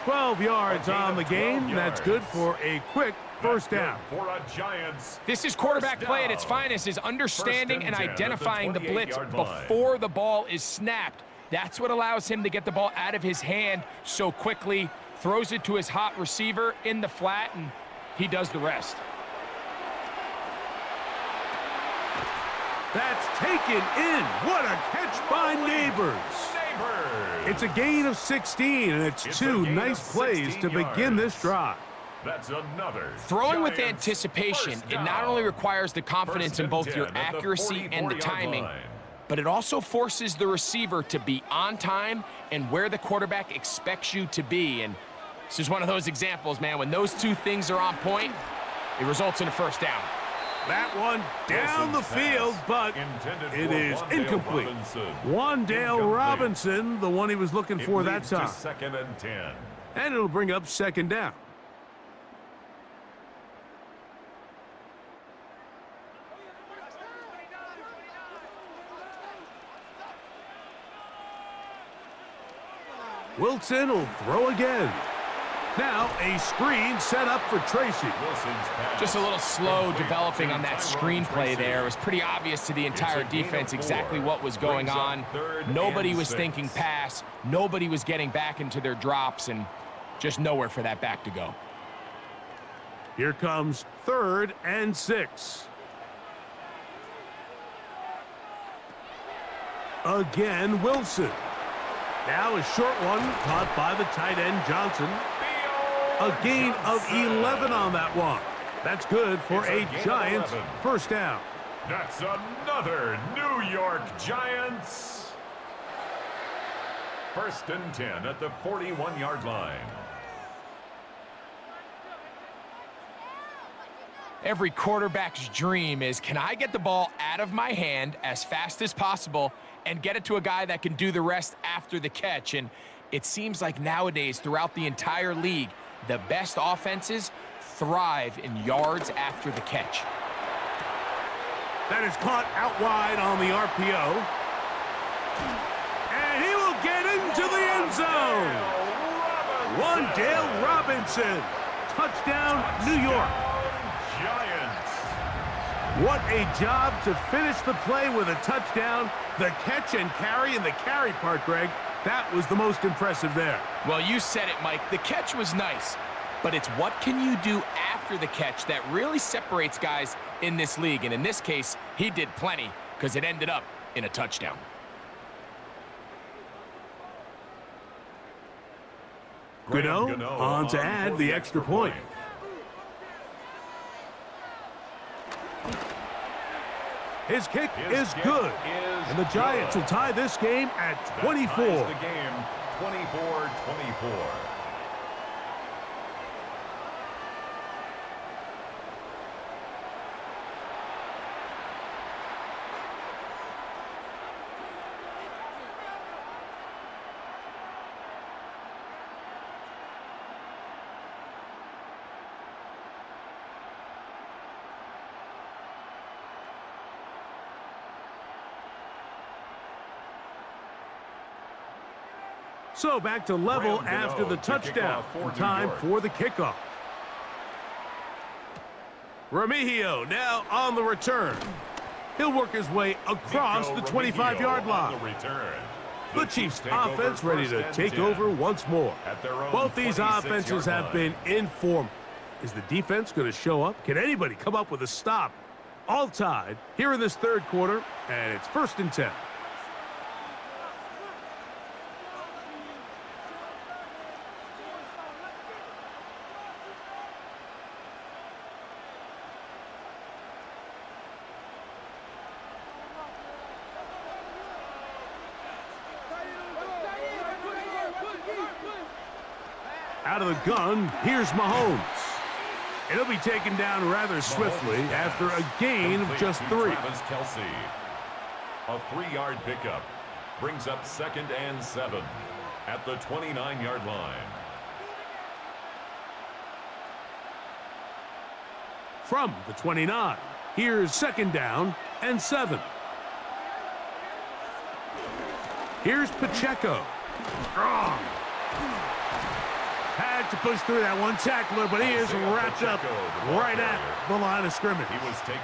12 yards on the game. That's good for a quick 1st down. This is quarterback play at its finest, is understanding and identifying the blitz before the ball is snapped. That's what allows him to get the ball out of his hand so quickly, throws it to his hot receiver in the flat, and he does the rest. That's taken in. What a catch by Neighbors. It's a gain of 16, and it's 2 nice plays to begin this drive. That's another. Throwing with anticipation, it not only requires the confidence in both your accuracy and the timing, but it also forces the receiver to be on time and where the quarterback expects you to be. And this is one of those examples, man. When those 2 things are on point, it results in a 1st down. That one down the field, but it is incomplete. Wan'Dale Robinson, the one he was looking for that time. 2nd and 10. And it'll bring up 2nd down. Wilson will throw again. Now a screen set up for Tracy. Just a little slow developing on that screenplay there. It was pretty obvious to the entire defense exactly what was going on. Nobody was thinking pass. Nobody was getting back into their drops, and just nowhere for that back to go. Here comes 3rd and 6. Again, Wilson. Now a short one caught by the tight end Johnson. A gain of 11 on that one. That's good for a Giants 1st down. That's another New York Giants. 1st and 10 at the 41-yard line. Every quarterback's dream is, can I get the ball out of my hand as fast as possible and get it to a guy that can do the rest after the catch? And it seems like nowadays throughout the entire league, the best offenses thrive in yards after the catch. That is caught out wide on the RPO. And he will get into the end zone. Wan'Dale Robinson. Touchdown, New York. Giants. What a job to finish the play with a touchdown. The catch and carry, and the carry part, Greg, that was the most impressive there. Well, you said it, Mike. The catch was nice, but it's what can you do after the catch that really separates guys in this league. And in this case, he did plenty because it ended up in a touchdown. Gano on to add the extra point. His kick is good, and the Giants will tie this game at 24. That ties the game 24-24. So back to level after the touchdown. Time for the kickoff. Remigio now on the return. He'll work his way across the 25-yard line. The Chiefs offense ready to take over once more. Both these offenses have been in form. Is the defense going to show up? Can anybody come up with a stop? All tied here in this third quarter, and it's 1st and 10. Out of the gun, here's Mahomes. It'll be taken down rather swiftly after a gain of just 3. Kelsey. A 3-yard pickup brings up 2nd and 7 at the 29-yard line. From the 29, here's 2nd down and 7. Here's Pacheco. Strong. Had to push through that one tackler, but he is wrapped up right at the line of scrimmage. He was taken.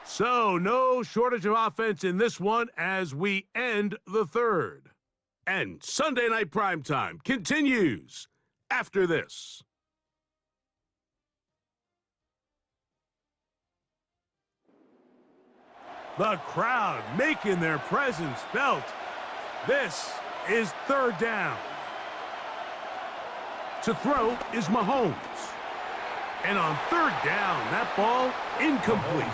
So no shortage of offense in this one as we end the third. And Sunday Night Primetime continues after this. The crowd making their presence felt. This is 3rd down. To throw is Mahomes. And on 3rd down, that ball incomplete.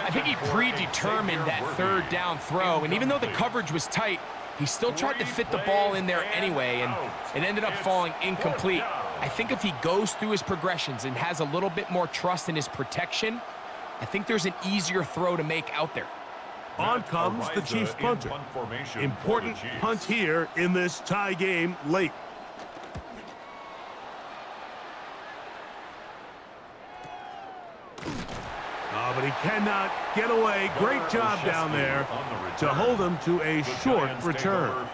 I think he predetermined that 3rd down throw, and even though the coverage was tight, he still tried to fit the ball in there anyway, and it ended up falling incomplete. I think if he goes through his progressions and has a little bit more trust in his protection, I think there's an easier throw to make out there. On comes the Chiefs punter. Important punt here in this tie game late. But he cannot get away. Great job down there to hold him to a short return.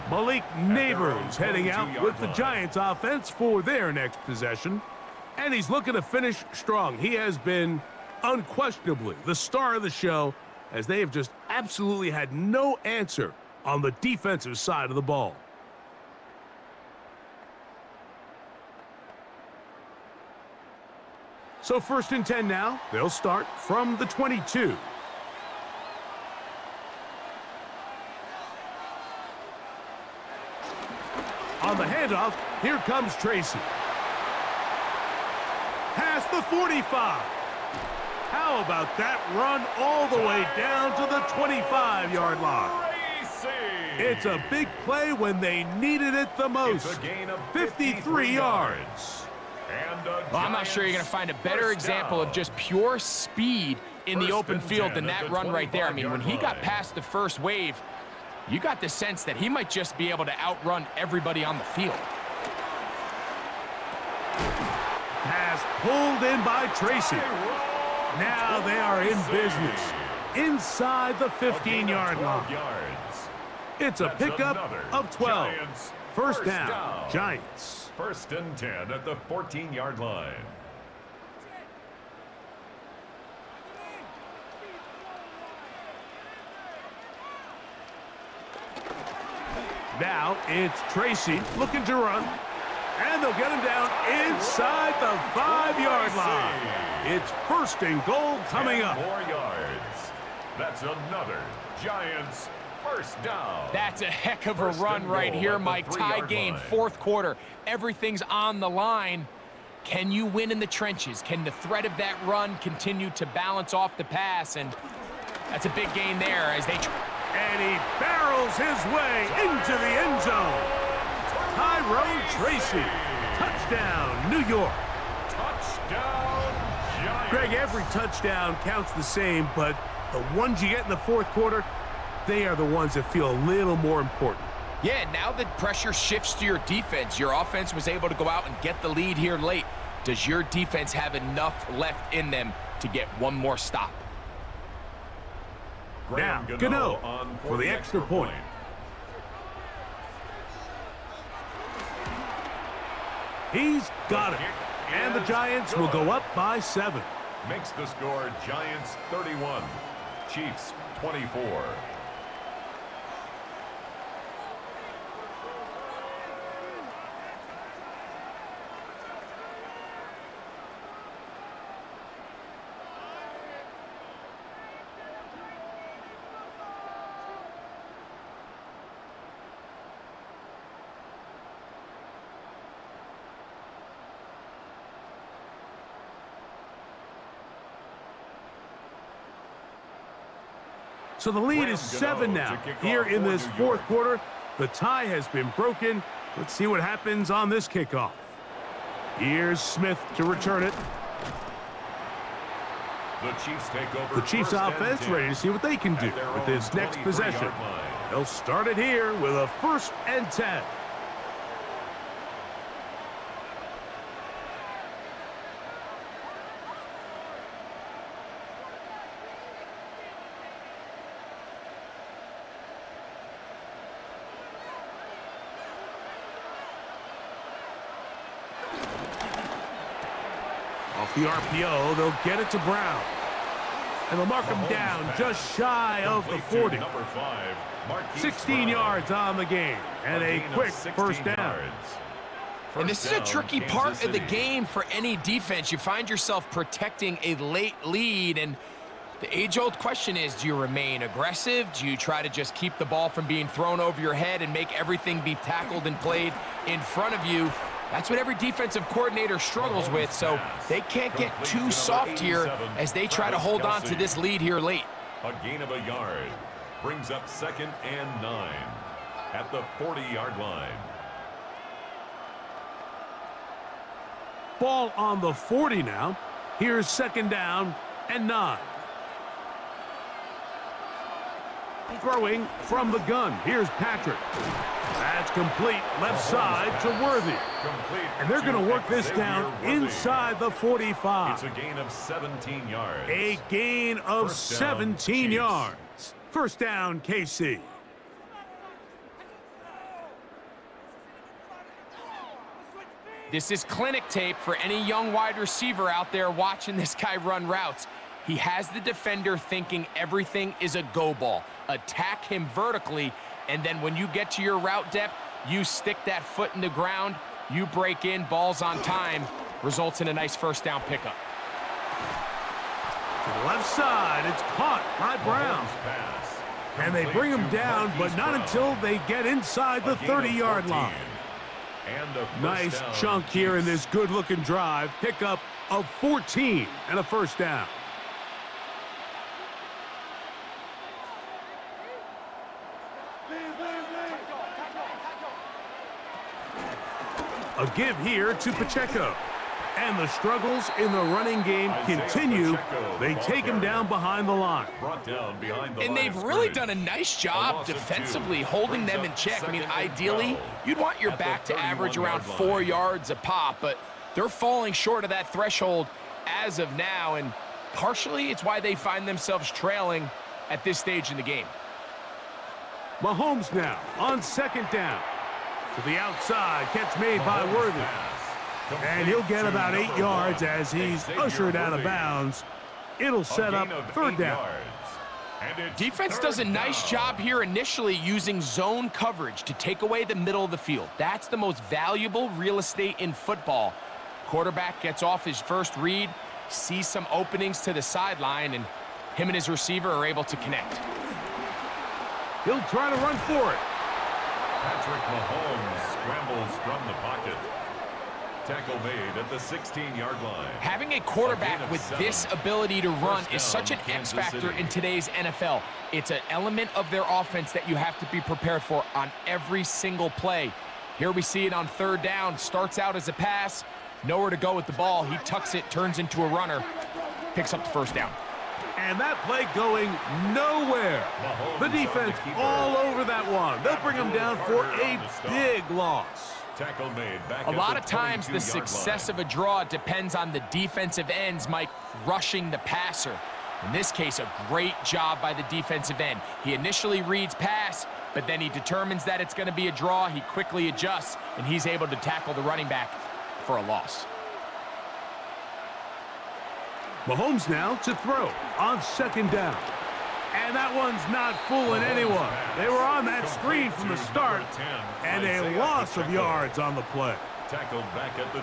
Malik Neighbors heading out with the Giants offense for their next possession. And he's looking to finish strong. He has been unquestionably the star of the show, as they have just absolutely had no answer on the defensive side of the ball. So 1st and 10 now. They'll start from the 22. On the handoff, here comes Tracy. Past the 45. How about that run all the way down to the 25-yard line? It's a big play when they needed it the most. 53 yards. Well, I'm not sure you're going to find a better example of just pure speed in the open field than that run right there. I mean, when he got past the first wave, you got the sense that he might just be able to outrun everybody on the field. Pass pulled in by Tracy. Now they are in business inside the 15-yard line. It's a pickup of 12. 1st down, Giants. 1st and 10 at the 14-yard line. Now it's Tracy looking to run. And they'll get him down inside the 5-yard line. It's 1st and goal coming up. 10 more yards. That's another Giants First down. That's a heck of a run right here, Mike. Tie game, fourth quarter. Everything's on the line. Can you win in the trenches? Can the threat of that run continue to balance off the pass? And that's a big gain there as they... And he barrels his way into the end zone. Tyrone Tracy. Touchdown, New York. Touchdown, Giants. Greg, every touchdown counts the same, but the ones you get in the fourth quarter, they are the ones that feel a little more important. Yeah, now the pressure shifts to your defense. Your offense was able to go out and get the lead here late. Does your defense have enough left in them to get one more stop? Now, Gano for the extra point. He's got it. And the Giants will go up by 7. Makes the score Giants 31, Chiefs 24. So the lead is 7 now. Here in this fourth quarter, the tie has been broken. Let's see what happens on this kickoff. Here's Smith to return it. The Chiefs take over. The Chiefs offense ready to see what they can do with this next possession. They'll start it here with a 1st and 10. Off the RPO, they'll get it to Brown. And they'll mark him down just shy of the 40. 16 yards on the game, and a quick first down. And this is a tricky part of the game for any defense. You find yourself protecting a late lead, and the age-old question is, do you remain aggressive? Do you try to just keep the ball from being thrown over your head and make everything be tackled and played in front of you? That's what every defensive coordinator struggles with, so they can't get too soft here as they try to hold on to this lead here late. A gain of a yard brings up 2nd and 9 at the 40-yard line. Ball on the 40 now. Here's 2nd down and 9. Throwing from the gun. Here's Patrick. That's complete left side to Worthy. And they're going to work this down inside the 45. It's a gain of 17 yards. A gain of 17 yards. First down, KC. This is clinic tape for any young wide receiver out there watching this guy run routes. He has the defender thinking everything is a go ball. Attack him vertically, and then when you get to your route depth, you stick that foot in the ground, you break in, balls on time, results in a nice first down pickup. To the left side, it's caught by Brown. And they bring him down, but not until they get inside the 30-yard line. Nice chunk here in this good-looking drive. Pickup of 14 and a first down. A give here to Pacheco. And the struggles in the running game continue. They take him down behind the line. And they've really done a nice job defensively holding them in check. I mean, ideally, you'd want your back to average around 4 yards a pop, but they're falling short of that threshold as of now, and partially it's why they find themselves trailing at this stage in the game. Mahomes now on 2nd down. To the outside, catch made by Worthy. And he'll get about 8 yards as he's ushered out of bounds. It'll set up 3rd down. Defense does a nice job here initially using zone coverage to take away the middle of the field. That's the most valuable real estate in football. Quarterback gets off his first read, sees some openings to the sideline, and him and his receiver are able to connect. He'll try to run for it. Patrick Mahomes scrambles from the pocket. Tackle made at the 16-yard line. Having a quarterback with this ability to run is such an X factor in today's NFL. It's an element of their offense that you have to be prepared for on every single play. Here we see it on third down. Starts out as a pass. Nowhere to go with the ball. He tucks it, turns into a runner, picks up the first down. And that play going nowhere. The defense all over that one. They'll bring him down for a big loss. Tackle made back A lot of times the success of a draw depends on the defensive ends, Mike, rushing the passer. In this case, a great job by the defensive end. He initially reads pass, but then he determines that it's going to be a draw. He quickly adjusts, and he's able to tackle the running back for a loss. Mahomes now to throw on second down. And that one's not fooling anyone. They were on that screen from the start, and a loss of yards on the play.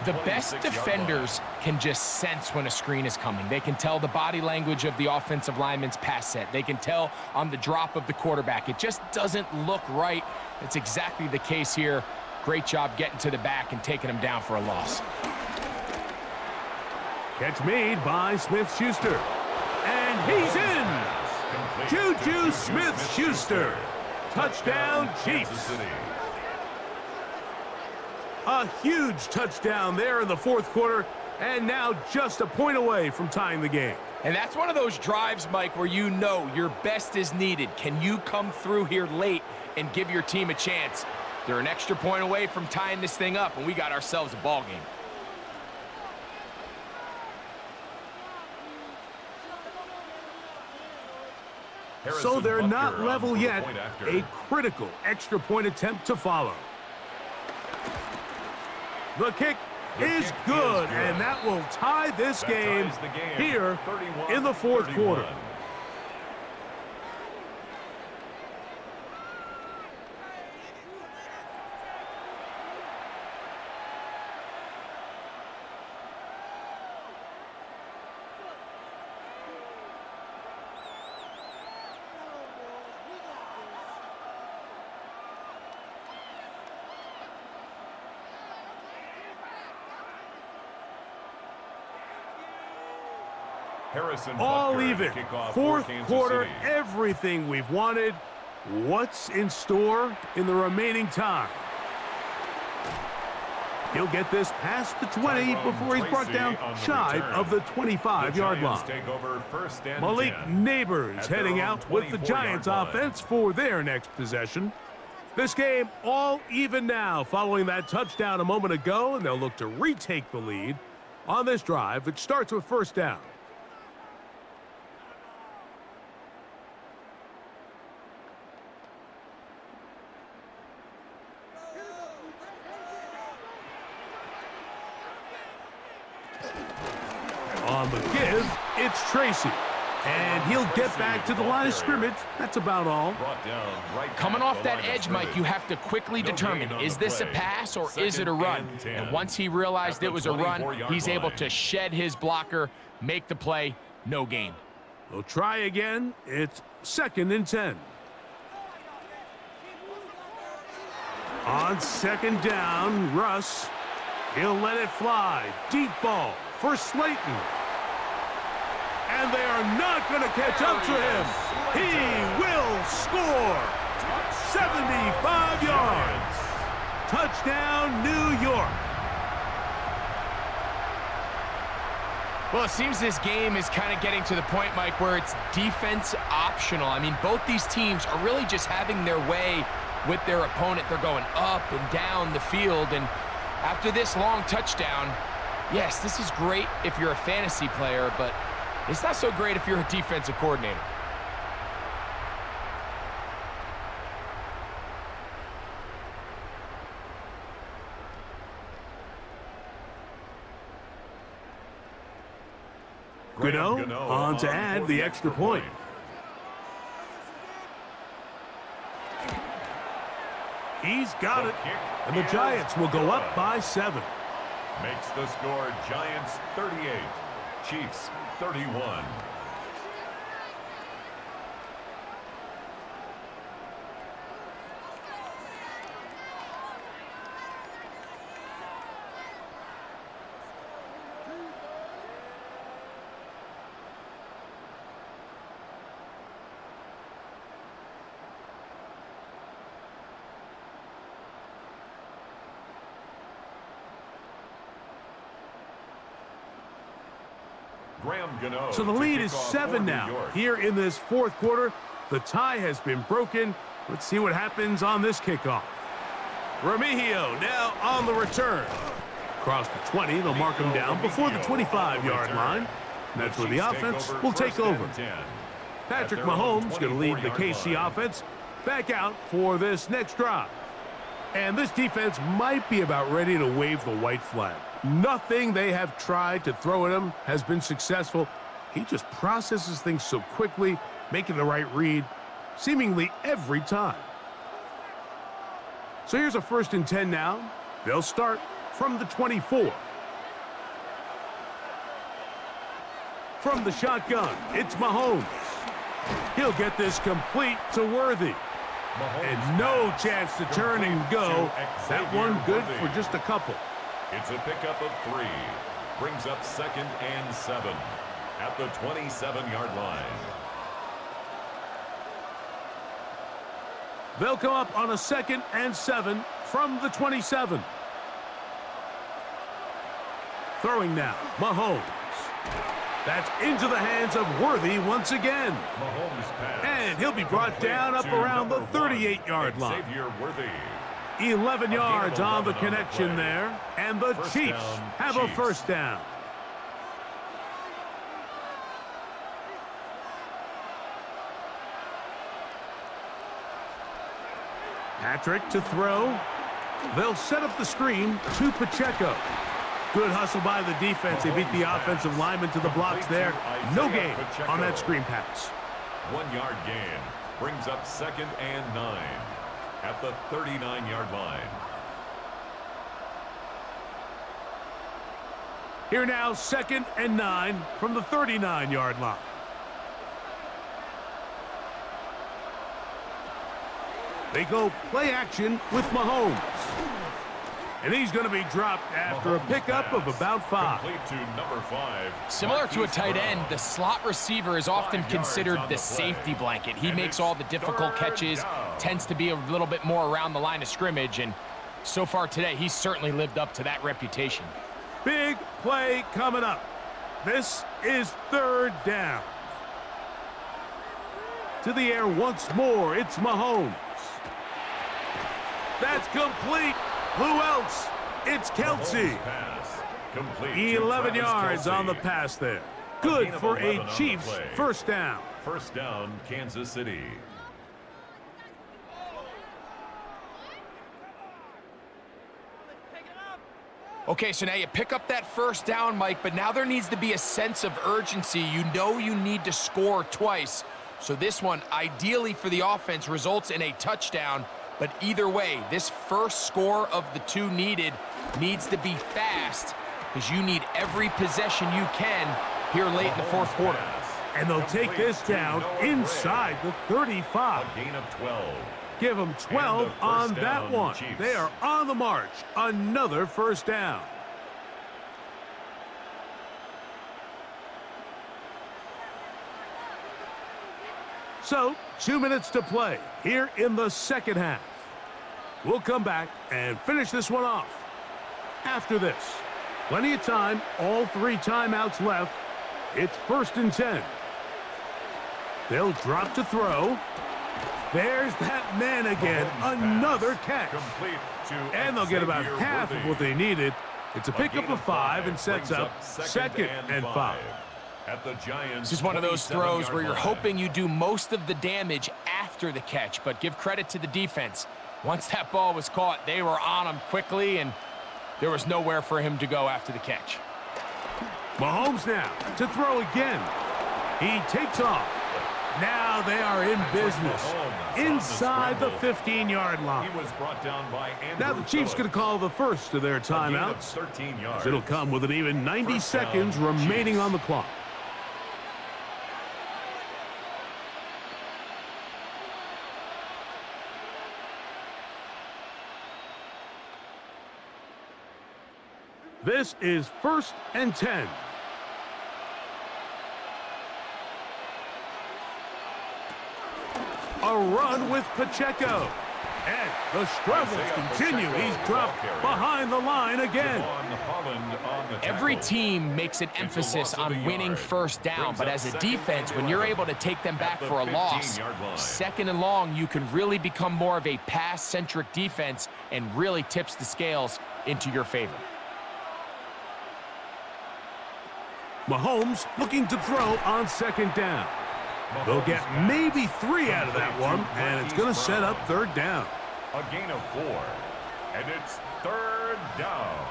The best defenders can just sense when a screen is coming. They can tell the body language of the offensive lineman's pass set. They can tell on the drop of the quarterback. It just doesn't look right. It's exactly the case here. Great job getting to the back and taking him down for a loss. Catch made by Smith-Schuster. And he's in! Juju Smith-Schuster. Touchdown, Chiefs. A huge touchdown there in the fourth quarter, and now just a point away from tying the game. And that's one of those drives, Mike, where you know your best is needed. Can you come through here late and give your team a chance? They're an extra point away from tying this thing up, and we got ourselves a ball game. So they're not level yet. A critical extra point attempt to follow. The kick is good, and that will tie this game here in the fourth quarter. All even. Fourth quarter, everything we've wanted. What's in store in the remaining time? He'll get this past the 20 before he's brought down shy of the 25-yard line. Malik Neighbors heading out with the Giants offense for their next possession. This game all even now following that touchdown a moment ago, and they'll look to retake the lead on this drive. It starts with first down. On the give, it's Tracy. And he'll get back to the line of scrimmage. That's about all. Coming off that edge, Mike, you have to quickly determine, is this a pass or is it a run? And once he realized it was a run, he's able to shed his blocker, make the play, no gain. They'll try again. It's 2nd and 10. On second down, Russ. He'll let it fly. Deep ball for Slayton. And they are not going to catch up to him. He will score. 75 yards. Touchdown, New York. Well, it seems this game is kind of getting to the point, Mike, where it's defense optional. I mean, both these teams are really just having their way with their opponent. They're going up and down the field. And after this long touchdown, yes, this is great if you're a fantasy player, but it's not so great if you're a defensive coordinator. Gano on to add the extra point. He's got it, and the Giants will go up by 7. Makes the score Giants 38, Chiefs 31. So the lead is 7 now. Here in this fourth quarter, the tie has been broken. Let's see what happens on this kickoff. Remigio now on the return. Across the 20, they'll mark him down before the 25-yard line. And that's where the offense will take over. Patrick Mahomes going to lead the KC offense back out for this next drive. And this defense might be about ready to wave the white flag. Nothing they have tried to throw at him has been successful. He just processes things so quickly, making the right read, seemingly every time. So here's a 1st and 10 now. They'll start from the 24. From the shotgun, it's Mahomes. He'll get this complete to Worthy. And no chance to turn and go. That one good for just a couple. It's a pickup of 3. Brings up 2nd and 7 at the 27-yard line. They'll come up on a 2nd and 7 from the 27. Throwing now, Mahomes. That's into the hands of Worthy once again. And he'll be brought down up around the 38-yard line. 11 yards on the connection there. And the Chiefs have a 1st down. Patrick to throw. They'll set up the screen to Pacheco. Good hustle by the defense. They beat the offensive lineman to the blocks there. No gain on that screen pass. 1-yard gain. Brings up 2nd and 9 at the 39-yard line. Here now, 2nd and 9 from the 39-yard line. They go play action with Mahomes. And he's going to be dropped after a pickup of about 5. Complete to number 5. Similar to a tight end, the slot receiver is often considered the safety blanket. He makes all the difficult catches, tends to be a little bit more around the line of scrimmage, and so far today, he's certainly lived up to that reputation. Big play coming up. This is 3rd down. To the air once more, it's Mahomes. That's complete. Who else? It's Kelsey. 11 yards on the pass there. Good for a Chiefs 1st down. 1st down, Kansas City. Okay, so now you pick up that 1st down, Mike, but now there needs to be a sense of urgency. You know you need to score twice. So this one, ideally for the offense, results in a touchdown. But either way, this first score of the 2 needed needs to be fast because you need every possession you can here late in the 4th quarter. And they'll take this down inside the 35. A gain of 12. Give them 12 on that one. They are on the march. Another 1st down. So, 2 minutes to play here in the 2nd half. We'll come back and finish this one off. After this, plenty of time, all 3 timeouts left. It's 1st and 10. They'll drop to throw. There's that man again, another catch. And they'll get about half of what they needed. It's a pickup of 5 and sets up 2nd and 5. This is one of those throws where you're hoping you do most of the damage after the catch, but give credit to the defense. Once that ball was caught, they were on him quickly, and there was nowhere for him to go after the catch. Mahomes now to throw again. He takes off. Now they are in business inside the 15-yard line. Now the Chiefs going to call the first of their timeouts. It'll come with an even 90 seconds remaining on the clock. This is 1st and 10. A run with Pacheco. And the struggles continue. He's dropped behind the line again. Every team makes an emphasis on winning first down, but as a defense, when you're able to take them back for a loss, second and long, you can really become more of a pass-centric defense and really tips the scales into your favor. Mahomes looking to throw on second down. They'll get maybe 3 out of that one, and it's going to set up third down. A gain of 4, and it's third down.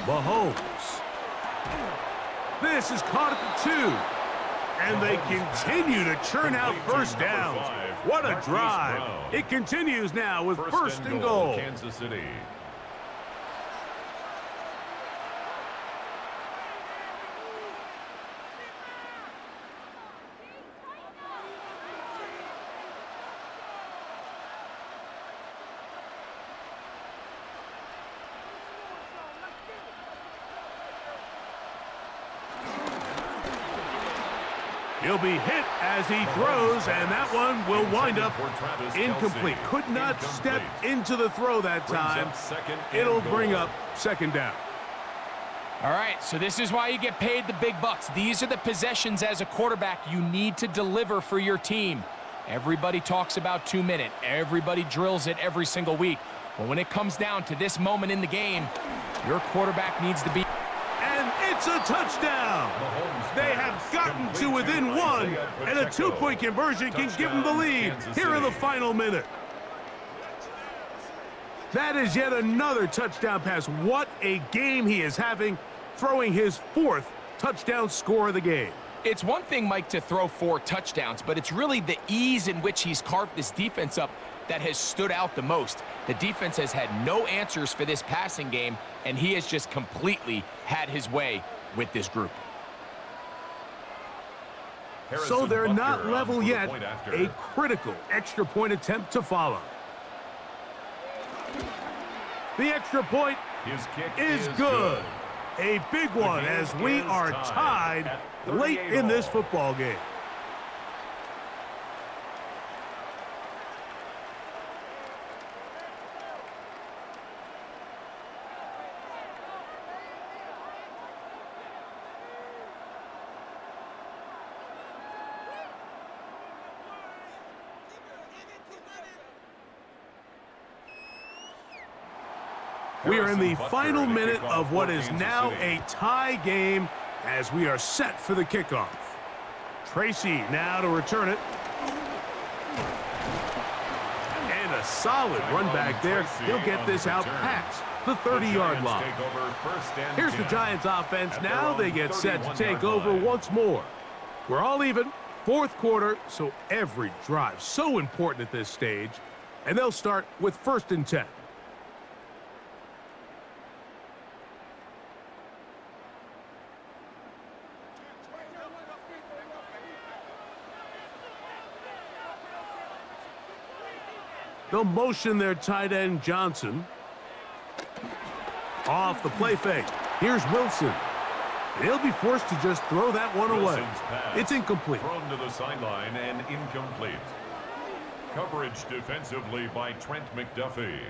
Mahomes. This is caught at the 2. And they continue to churn out first downs. What a drive. It continues now with first and goal. Kansas City. He'll be hit as he throws, and that one will wind up incomplete. Could not step into the throw that time. It'll bring up second down. All right, so this is why you get paid the big bucks. These are the possessions as a quarterback you need to deliver for your team. Everybody talks about 2-minute. Everybody drills it every single week. But when it comes down to this moment in the game, your quarterback needs to be... And it's a touchdown. They have gotten to within 1, and a 2-point conversion can give them the lead here in the final minute. That is yet another touchdown pass. What a game he is having, throwing his 4th touchdown score of the game. It's one thing, Mike, to throw 4 touchdowns, but it's really the ease in which he's carved this defense up that has stood out the most. The defense has had no answers for this passing game, and he has just completely had his way with this group. So they're not level yet. A critical extra point attempt to follow. The extra point is good. A big one as we are tied late in this football game. We are in the final minute of what is now a tie game as we are set for the kickoff. Tracy now to return it. And a solid run back there. He'll get this out past the 30-yard line. Here's the Giants offense. Now they get set to take over once more. We're all even. 4th quarter, so every drive so important at this stage. And they'll start with 1st and 10. They'll motion their tight end, Johnson. Off the play fake. Here's Wilson. He'll be forced to just throw that one away. It's incomplete. Thrown to the sideline and incomplete. Coverage defensively by Trent McDuffie.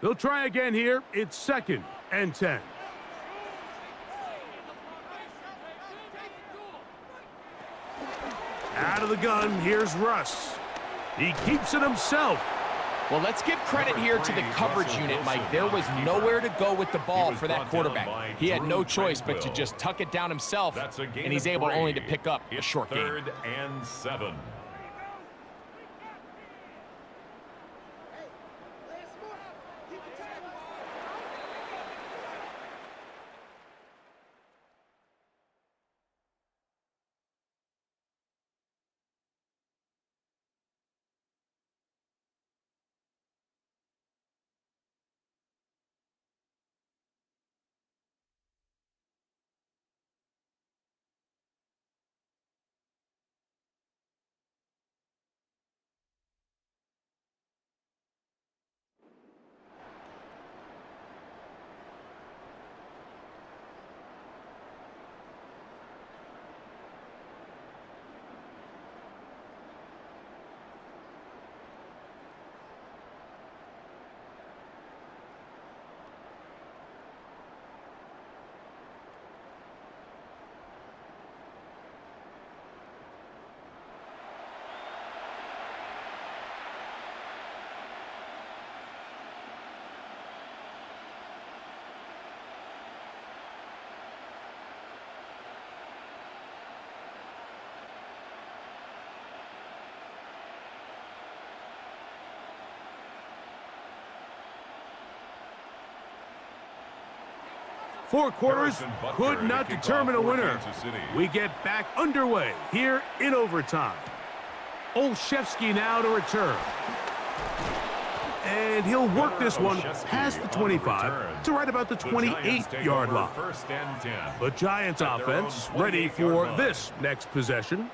They'll try again here. It's 2nd and 10. Out of the gun, here's Russ. He keeps it himself. Well, let's give credit here to the coverage unit, Mike. There was nowhere to go with the ball for that quarterback. He had no choice but to just tuck it down himself, and he's able only to pick up a short gain. 3rd and 7. Four quarters could not to kick determine a off for winner. Kansas City. We get back underway here in overtime. Olszewski now to return. And he'll work this one past the 25 to right about the 28-yard line. First and 10. The Giants offense ready for this next possession.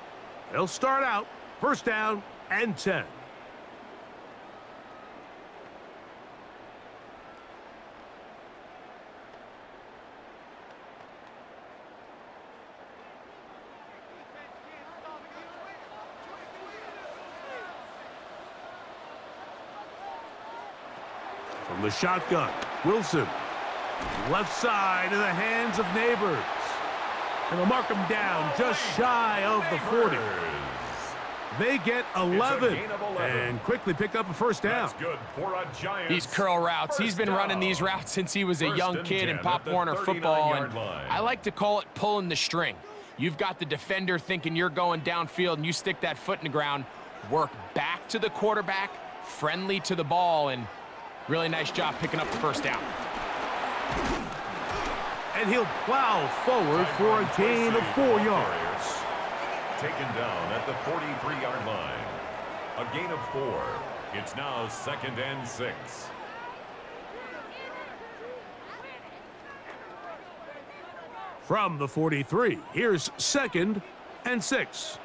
They'll start out first down and 10. From the shotgun, Wilson. Left side in the hands of Neighbors. And they'll mark him down just shy of the 40. They get 11 and quickly pick up a first down. That's good for a Giants. These curl routes, he's been running these routes since he was a young kid in Pop Warner football, and I like to call it pulling the string. You've got the defender thinking you're going downfield, and you stick that foot in the ground, work back to the quarterback, friendly to the ball, and really nice job picking up the first down. And he'll plow forward for a gain of 4 yards. Taken down at the 43-yard line. A gain of 4. It's now 2nd and 6. From the 43, here's 2nd and 6.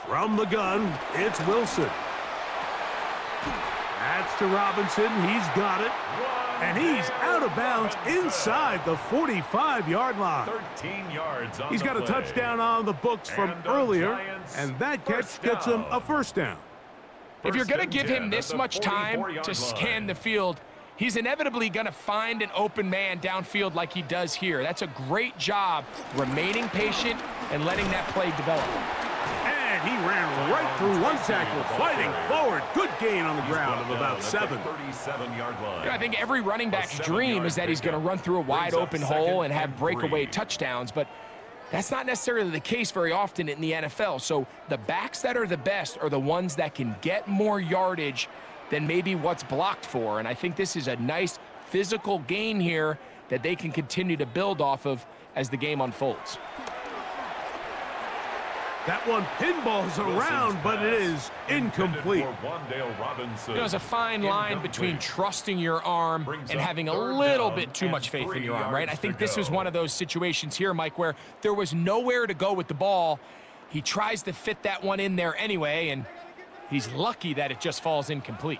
From the gun, it's Wilson. That's to Robinson. He's got it. And he's out of bounds inside the 45-yard line. 13 yards on He's got a the play. touchdown on the books from And the earlier, Giants and that catch first gets him down. a first down. If you're First going to and give 10 him at this the much time 44-yard to scan line. the field, he's inevitably going to find an open man downfield like he does here. That's a great job remaining patient and letting that play develop. And he ran right through one tackle, fighting forward. Good gain on the ground of about 7. 37-yard line. I think every running back's A dream 7-yard is that he's going to pickup. run through a wide Brings up open 2nd hole and have and breakaway 3. touchdowns, but that's not necessarily the case very often in the NFL. So the backs that are the best are the ones that can get more yardage than maybe what's blocked for. And I think this is a nice physical gain here that they can continue to build off of as the game unfolds. That one pinballs around, but it is incomplete. There's a fine line between trusting your arm and having a little bit too much faith in your arm, right? I think this was one of those situations here, Mike, where there was nowhere to go with the ball. He tries to fit that one in there anyway, and he's lucky that it just falls incomplete.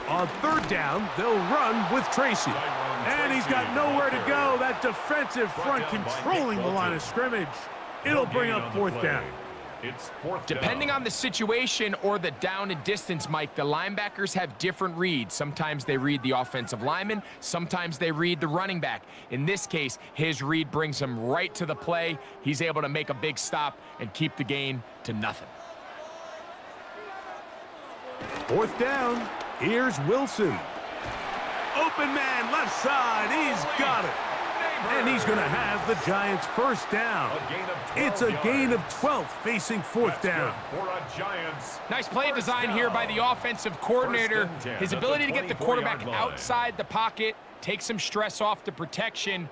On third down, they'll run with Tracy. And he's got nowhere to go. That defensive front controlling the line of scrimmage. It'll bring up 4th down. It's 4th Depending down. on the situation or the down and distance, Mike, the linebackers have different reads. Sometimes they read the offensive lineman. Sometimes they read the running back. In this case, his read brings him right to the play. He's able to make a big stop and keep the gain to nothing. 4th down. Here's Wilson. Open man, left side. He's got it. And he's going to have the Giants first down. It's a gain of 12 facing 4th down. For a Giants. Nice play design here by the offensive coordinator. His ability to get the quarterback outside the pocket, take some stress off the protection.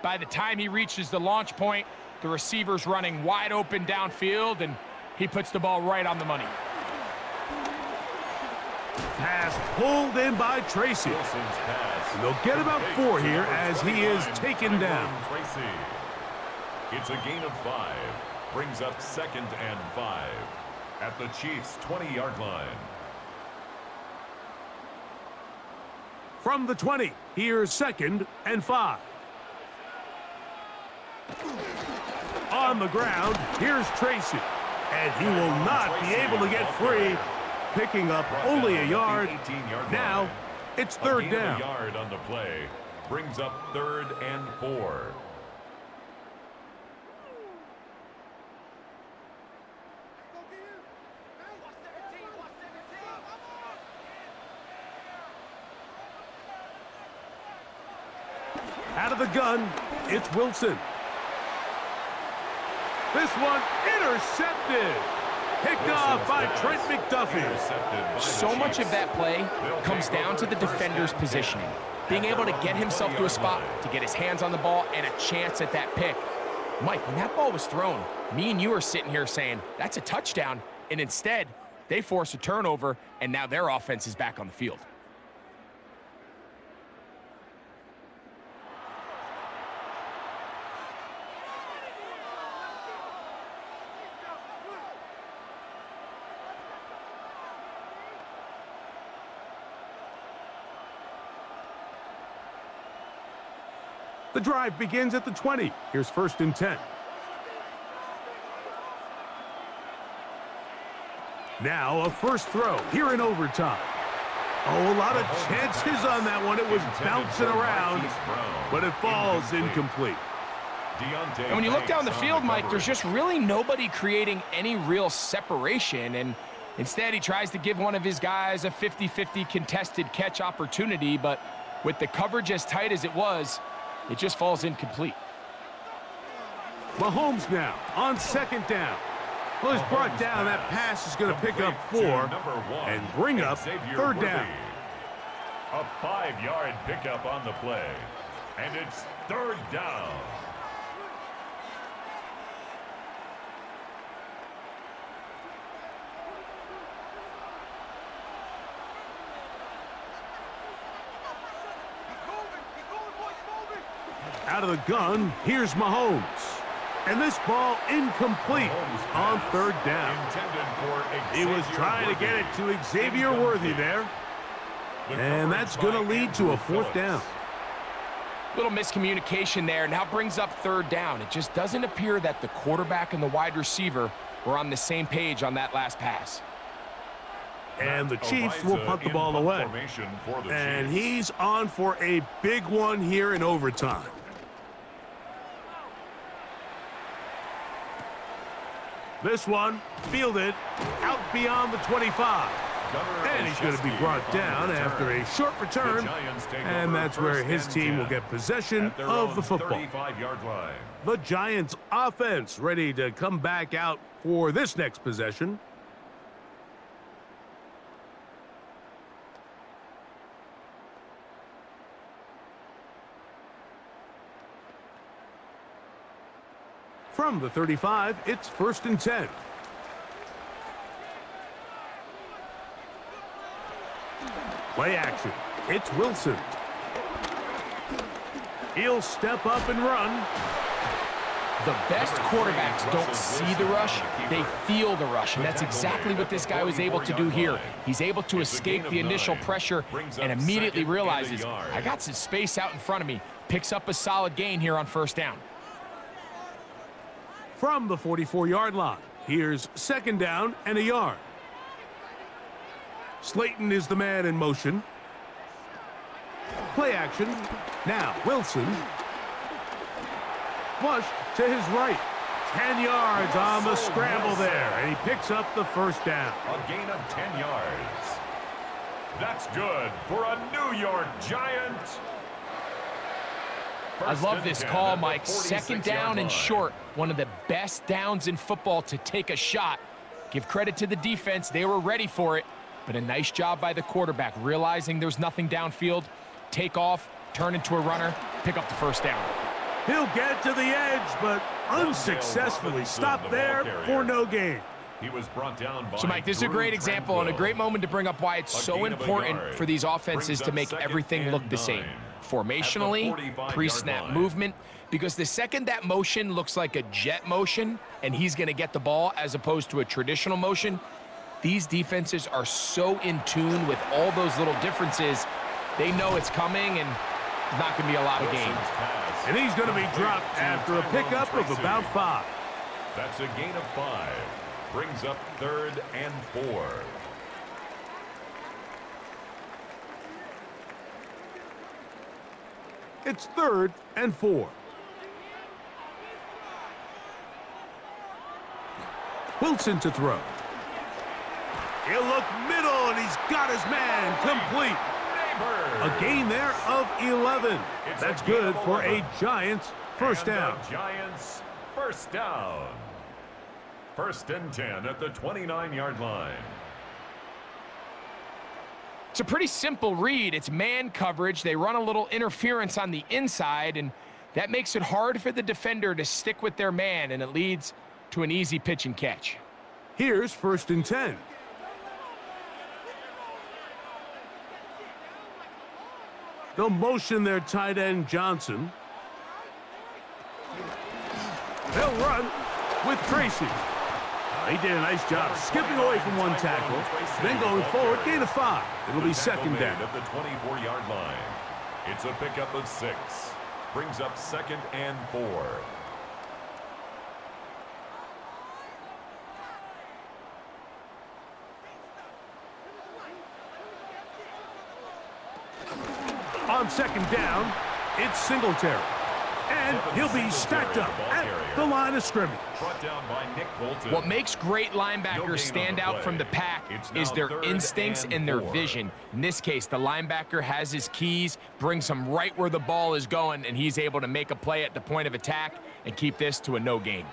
By the time he reaches the launch point, the receiver's running wide open downfield, and he puts the ball right on the money. Pass pulled in by Tracy. Wilson's pass. And they'll get about 4 here as he is taken down. Tracy. It's a gain of 5. Brings up 2nd and 5 at the Chiefs' 20-yard line. From the 20, here's 2nd and 5. On the ground, here's Tracy. And he will not be able to get free. Picking up only a yard. Now, it's 3rd down. A yard on the play. Brings up 3rd and 4. Out of the gun, it's Wilson. This one intercepted. Picked off by Trent McDuffie. So much of that play comes down to the defender's positioning. Being able to get himself to a spot, to get his hands on the ball, and a chance at that pick. Mike, when that ball was thrown, me and you are sitting here saying, that's a touchdown, and instead, they force a turnover, and now their offense is back on the field. The drive begins at the 20. Here's 1st and 10. Now a first throw here in overtime. Oh, a lot of chances on that one. It was bouncing around, but it falls incomplete. And when you look down the field, Mike, there's just really nobody creating any real separation. And instead, he tries to give one of his guys a 50-50 contested catch opportunity. But with the coverage as tight as it was, it just falls incomplete. Mahomes now on 2nd down. Well, he's brought down. That pass is going to pick up 4 and bring up 3rd down. A 5-yard pickup on the play, and it's 3rd down. Out of the gun, here's Mahomes. And this ball incomplete on 3rd down. He was trying to get it to Xavier Worthy there. And that's going to lead to a 4th down. Little miscommunication there. Now brings up 3rd down. It just doesn't appear that the quarterback and the wide receiver were on the same page on that last pass. And the Chiefs will punt the ball away. And he's on for a big one here in overtime. This one fielded out beyond the 25. And he's going to be brought down after a short return. And that's where his team will get possession of the football. The Giants offense ready to come back out for this next possession. From the 35, it's 1st and 10. Play action. It's Wilson. He'll step up and run. The best quarterbacks don't see the rush, they feel the rush, and that's exactly what this guy was able to do here. He's able to escape the initial pressure and immediately realizes, I got some space out in front of me. Picks up a solid gain here on 1st down. From the 44-yard line, here's 2nd down and a yard. Slayton is the man in motion. Play action. Now Wilson. Flushed to his right. 10 yards on the scramble there, and he picks up the 1st down. A gain of 10 yards. That's good for a New York Giant. I love this call, Mike. 2nd down and short. One of the best downs in football to take a shot. Give credit to the defense. They were ready for it. But a nice job by the quarterback, realizing there's nothing downfield. Take off, turn into a runner, pick up the 1st down. He'll get to the edge, but unsuccessfully stopped there for no gain. He was brought down by so, Mike, this is a great example and a great moment to bring up why it's so important for these offenses to make everything look the same. Formationally, pre-snap movement, because the second that motion looks like a jet motion and he's going to get the ball as opposed to a traditional motion, these defenses are so in tune with all those little differences, they know it's coming and there's not going to be a lot of gain. And he's going to be dropped after a pickup of about 5. That's a gain of 5. Brings up 3rd and 4. It's 3rd and 4. Wilson to throw. He'll look middle, and he's got his man complete. A gain there of 11. That's good for a Giants 1st down. Giants 1st down. First and 10 at the 29-yard line. It's a pretty simple read. It's man coverage. They run a little interference on the inside, and that makes it hard for the defender to stick with their man, and it leads to an easy pitch and catch. Here's first and 10. They'll motion their tight end, Johnson. They'll run with Tracy. He did a nice job skipping away from one tackle, then going forward, gain of 5. It'll be second down. At the 24-yard line. It's a pickup of 6. Brings up second and 4. On second down, it's Singletary. And he'll be stacked up at the line of scrimmage. What makes great linebackers stand out from the pack is their instincts and their vision. In this case, the linebacker has his keys, brings him right where the ball is going, and he's able to make a play at the point of attack and keep this to a no gain.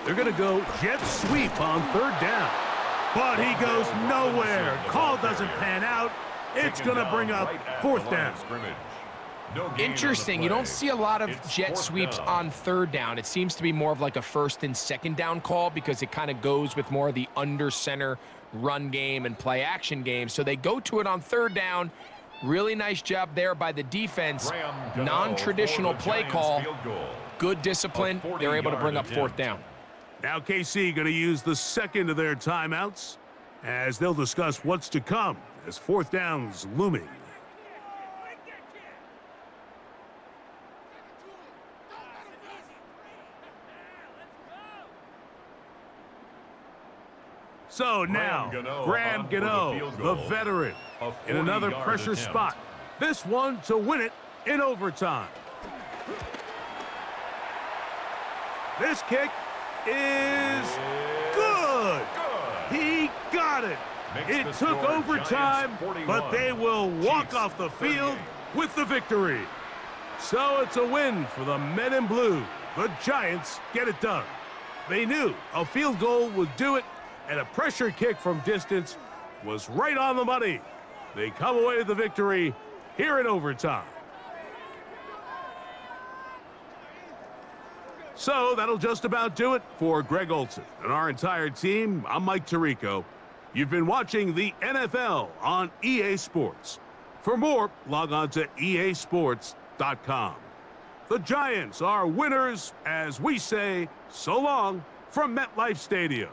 They're going to go jet sweep on third down. But he goes nowhere. Call doesn't pan out. It's going to bring up fourth down. Interesting. You don't see a lot of jet sweeps on third down. It seems to be more of like a first and second down call because it kind of goes with more of the under center run game and play action game. So they go to it on third down. Really nice job there by the defense. Non-traditional play call. Good discipline. They're able to bring up fourth down. Now KC going to use the second of their timeouts as they'll discuss what's to come as fourth down's looming. So now, Graham Gano, the veteran, in another pressure spot. This one to win it in overtime. This kick is good. He got it. It took overtime, but they will walk off the field with the victory. So it's a win for the men in blue. The Giants get it done. They knew a field goal would do it, and a pressure kick from distance was right on the money. They come away with the victory here in overtime. So that'll just about do it for Greg Olsen and our entire team. I'm Mike Tirico. You've been watching the NFL on EA Sports. For more, log on to easports.com. The Giants are winners as we say so long from MetLife Stadium.